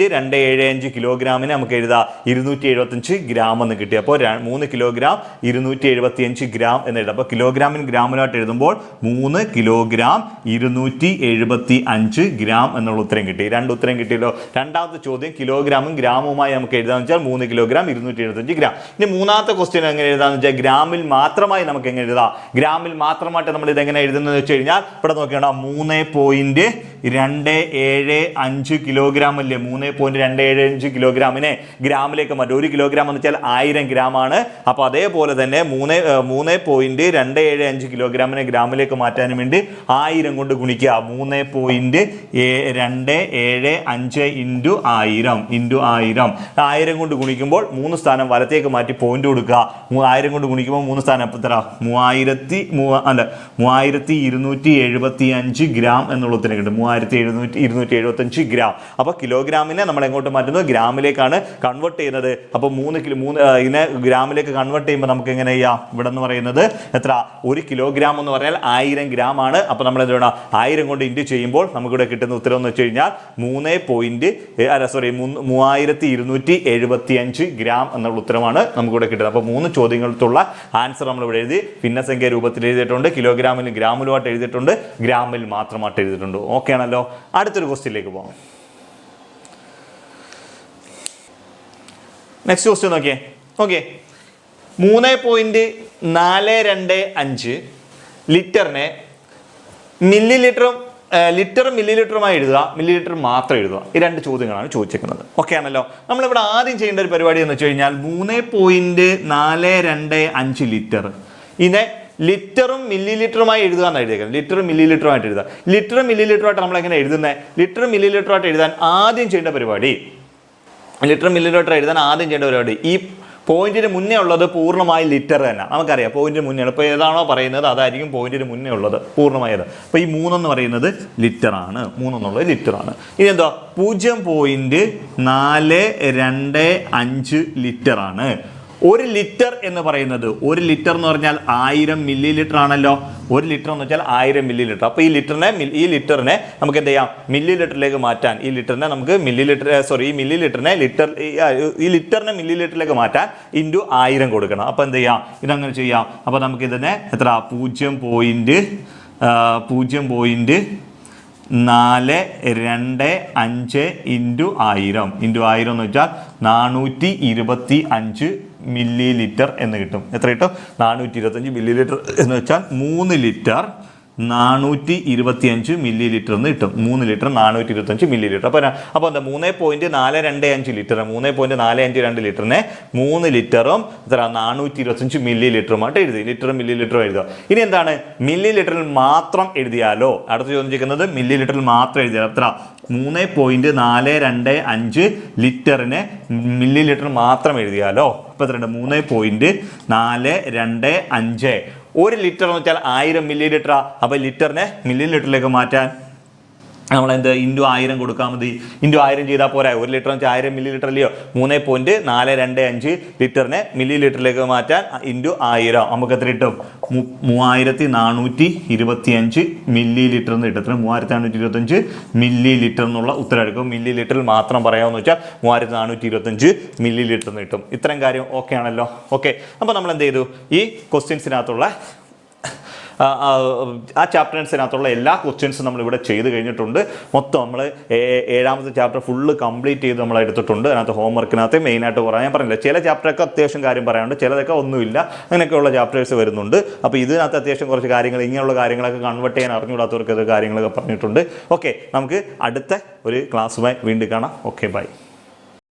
3.275 കിലോഗ്രാമിന് നമുക്ക് എഴുതാം 275 ഗ്രാം എന്ന് കിട്ടി. അപ്പോൾ 3 കിലോഗ്രാം 275 ഗ്രാം എന്ന് എഴുതാം. അപ്പോൾ കിലോഗ്രാമിന് ഗ്രാമിലായിട്ട് എഴുതുമ്പോൾ 3 കിലോഗ്രാം 275 ഗ്രാം എന്നുള്ള ഉത്തരം കിട്ടി. രണ്ട് ഉത്തരം കിട്ടിയല്ലോ. രണ്ടാമത്തെ ചോദ്യം കിലോഗ്രാമും ഗ്രാമുമായി നമുക്ക് എഴുതാന്ന് വെച്ചാൽ 3 കിലോഗ്രാം 275 ഗ്രാം. ഇനി മൂന്നാമത്തെ ക്വസ്റ്റ്യൻ എങ്ങനെ എഴുതാന്ന് വെച്ചാൽ ഗ്രാമിൽ മാത്രമായി നമുക്ക് എങ്ങനെ എഴുതാം? ഗ്രാമിൽ മാത്രമായിട്ട് നമ്മൾ ഇതെങ്ങനെ എഴുതുന്നത് വെച്ച് കഴിഞ്ഞാൽ ഇവിടെ നോക്കിയാൽ 3.275 കിലോഗ്രാം അല്ലേ? 3.275 കിലോഗ്രാമിനെ ഗ്രാമിലേക്ക് മാറ്റും. 1 കിലോഗ്രാം എന്ന് വെച്ചാൽ 1000 ഗ്രാം ആണ്. അപ്പോൾ അതേപോലെ തന്നെ 3.275 കിലോഗ്രാമിനെ ഗ്രാമിലേക്ക് മാറ്റാൻ വേണ്ടി 1000 കൊണ്ട് ഗുണിക്കുക. 3.275 ഇൻറ്റു 1000 കൊണ്ട് ഗുണിക്കുമ്പോൾ 3 സ്ഥാനം വലത്തേക്ക് മാറ്റി പോയിന്റ് കൊടുക്കുക. 1000 കൊണ്ട് ഗുണിക്കുമ്പോൾ 3 സ്ഥാനം എത്ര? 3275 ഗ്രാം എന്നുള്ള ഉത്തരം കിട്ടും. 3275 ഗ്രാം. അപ്പോൾ കിലോഗ്രാമിനെ നമ്മൾ എങ്ങോട്ട് മാറ്റുന്നത്? ഗ്രാമിലേക്കാണ് കൺവേർട്ട് ചെയ്യുന്നത്. അപ്പോൾ 3 ഇതിനെ ഗ്രാമിലേക്ക് കൺവേർട്ട് ചെയ്യുമ്പോൾ നമുക്ക് എങ്ങനെ ചെയ്യാം? ഇവിടെ എന്ന് പറയുന്നത് എത്ര? 1 കിലോഗ്രാം എന്ന് പറഞ്ഞാൽ 1000 ഗ്രാം ആണ്. അപ്പോൾ നമ്മൾ എന്ത് വേണം? 1000 കൊണ്ട് ഇൻറ്റു ചെയ്യുമ്പോൾ നമുക്കിവിടെ കിട്ടുന്ന ഉത്തരം എന്ന് വെച്ച് കഴിഞ്ഞാൽ 3275 ഗ്രാം എന്നുള്ള ഉത്തരമാണ് നമുക്കിവിടെ കിട്ടുന്നത്. അപ്പോൾ 3 ചോദ്യങ്ങൾക്കുള്ള ആൻസർ നമ്മളിവിടെ എഴുതി. ഭിന്നസംഖ്യ രൂപത്തിൽ എഴുതിയിട്ടുണ്ട്, കിലോഗ്രാമിൽ ഗ്രാമിലുമായിട്ട് എഴുതിയിട്ടുണ്ട്, ഗ്രാമിൽ മാത്രമായിട്ട് എഴുതിയിട്ടുണ്ട്. ഓക്കെ ആണല്ലോ. അടുത്തൊരു ക്വസ്റ്റ്യനിലേക്ക് പോകാം. നെക്സ്റ്റ് ക്വസ്റ്റ്യൻ നോക്കിയേ. ഓക്കെ, 3.425 ലിറ്ററിനെ മില്ലി ലിറ്ററുമായി എഴുതുക, മില്ലി ലിറ്റർ മാത്രം എഴുതുക. ഈ 2 ചോദ്യങ്ങളാണ് ചോദിച്ചിരിക്കുന്നത്. ഓക്കെ ആണല്ലോ. നമ്മളിവിടെ ആദ്യം ചെയ്യേണ്ട ഒരു പരിപാടി എന്ന് വെച്ച് കഴിഞ്ഞാൽ 3.425 ലിറ്റർ ഇതിനെ ലിറ്ററും മില്ലി ലിറ്ററുമായി എഴുതുക എന്ന് എഴുതിയേക്കുന്നത്. ലിറ്ററും മില്ലി ലിറ്ററുമായിട്ട് എഴുതുക. ലിറ്ററും മില്ലി ലിറ്ററുമായിട്ട് നമ്മൾ എങ്ങനെ എഴുതുന്നത്? ലിറ്ററും മില്ലി ലിറ്ററുമായിട്ട് എഴുതാൻ ആദ്യം ചെയ്യേണ്ട പരിപാടി ഈ പോയിന്റിന് മുന്നേ ഉള്ളത് പൂർണ്ണമായി ലിറ്റർ തന്നെ. നമുക്കറിയാം പോയിന്റിന് മുന്നേ ഇപ്പോൾ ഏതാണോ പറയുന്നത് അതായിരിക്കും പോയിന്റിന് മുന്നേ ഉള്ളത് പൂർണ്ണമായത്. അപ്പോൾ ഈ 3 എന്ന് പറയുന്നത് ലിറ്ററാണ്. 3 എന്നുള്ളത് ലിറ്ററാണ്. ഇനി എന്താ? 0.425 ലിറ്ററാണ്. 1 ലിറ്റർ എന്ന് പറയുന്നത്, 1 ലിറ്റർ എന്ന് പറഞ്ഞാൽ 1000 മില്ലി ലിറ്റർ ആണല്ലോ. 1 ലിറ്റർ എന്ന് വെച്ചാൽ 1000 മില്ലി ലിറ്റർ. അപ്പോൾ ഈ ലിറ്ററിനെ നമുക്ക് എന്ത് ചെയ്യാം? മില്ലി ലിറ്ററിലേക്ക് മാറ്റാൻ ഈ ലിറ്ററിനെ മില്ലി ലിറ്ററിലേക്ക് മാറ്റാൻ ഇൻറ്റു 1000 കൊടുക്കണം. അപ്പോൾ എന്ത് ചെയ്യാം? ഇതങ്ങനെ ചെയ്യാം. അപ്പോൾ നമുക്ക് ഇതിനെ എത്ര? 0.425 ഇൻറ്റു 1000 എന്ന് വെച്ചാൽ 425 മില്ലി ലിറ്റർ എന്ന് കിട്ടും. എത്ര കിട്ടും? 425 മില്ലി ലിറ്റർ എന്ന് വെച്ചാൽ 3 ലിറ്റർ 425 മില്ലി ലിറ്റർ എന്ന് കിട്ടും. 3 ലിറ്റർ 425 മില്ലി ലിറ്റർ. അപ്പോൾ എന്താ? 3.425 ലിറ്റർ 3.452 ലിറ്ററിനെ 3 ലിറ്ററും 425 മില്ലി ലിറ്ററുമായിട്ട് എഴുതി. ലിറ്ററും മില്ലി ലിറ്ററും എഴുതുക. ഇനി എന്താണ്? മില്ലി ലിറ്ററിൽ മാത്രം എഴുതിയാലോ? അടുത്ത ചോദിച്ചിരിക്കുന്നത് മില്ലി ലിറ്ററിൽ മാത്രം എഴുതിയാൽ എത്ര? 3.425 ലിറ്ററിനെ മില്ലി ലിറ്റർ മാത്രം എഴുതിയാലോ? അപ്പോൾ എത്രയുണ്ട്? 3.425. 1 ലിറ്റർ എന്ന് വെച്ചാൽ 1000 മില്ലി ലിറ്ററാ. അപ്പോൾ ലിറ്ററിനെ മില്ലി ലിറ്ററിലേക്ക് മാറ്റാൻ നമ്മളെന്ത്? ഇൻറ്റു 1000 കൊടുക്കാൻ മതി. ഇൻറ്റു 1000 ചെയ്താൽ പോരാ. 1 ലിറ്റർ എന്ന് വെച്ചാൽ 1000 മില്ലി ലിറ്റർ അല്ലയോ? 3.425 ലിറ്ററിനെ മില്ലി ലിറ്ററിലേക്ക് മാറ്റാൻ ഇൻറ്റു 1000 നമുക്ക് എത്ര കിട്ടും? 3425 മില്ലി ലിറ്റർ എന്ന് കിട്ടും. 3425 മില്ലി ലിറ്റർ എന്നുള്ള ഉത്തരം എടുക്കും. മില്ലി ലിറ്ററിൽ മാത്രം പറയാമെന്ന് വെച്ചാൽ 3425 മില്ലി ലിറ്റർ എന്ന് കിട്ടും. ഇത്രയും കാര്യം ഓക്കെ ആണല്ലോ. ഓക്കെ, അപ്പോൾ നമ്മൾ എന്ത് ചെയ്തു? ഈ ക്വസ്റ്റ്യൻസിനകത്തുള്ള ആ ചാപ്റ്റേഴ്സിനകത്തുള്ള എല്ലാ ക്വസ്റ്റ്യൻസും നമ്മളിവിടെ ചെയ്ത് കഴിഞ്ഞിട്ടുണ്ട്. മൊത്തം നമ്മൾ 7ാമത്തെ ചാപ്റ്റർ ഫുള്ള് കംപ്ലീറ്റ് ചെയ്ത് നമ്മൾ എടുത്തിട്ടുണ്ട്. അതിനകത്ത് ഹോംവർക്കിനകത്ത് മെയിനായിട്ട് പറയാൻ പറഞ്ഞില്ല. ചില ചാപ്റ്ററൊക്കെ അത്യാവശ്യം കാര്യം പറയാനുണ്ട്, ചിലതൊക്കെ ഒന്നുമില്ല. അങ്ങനെയൊക്കെയുള്ള ചാപ്റ്റേഴ്സ് വരുന്നുണ്ട്. അപ്പോൾ ഇതിനകത്ത് അത്യാവശ്യം കുറച്ച് കാര്യങ്ങൾ, ഇങ്ങനെയുള്ള കാര്യങ്ങളൊക്കെ കൺവേർട്ട് ചെയ്യാൻ അറിഞ്ഞുകൂടാത്തവർക്ക് കാര്യങ്ങളൊക്കെ പറഞ്ഞിട്ടുണ്ട്. ഓക്കെ, നമുക്ക് അടുത്ത ഒരു ക്ലാസ്സുമായി വീണ്ടും കാണാം. Okay, by.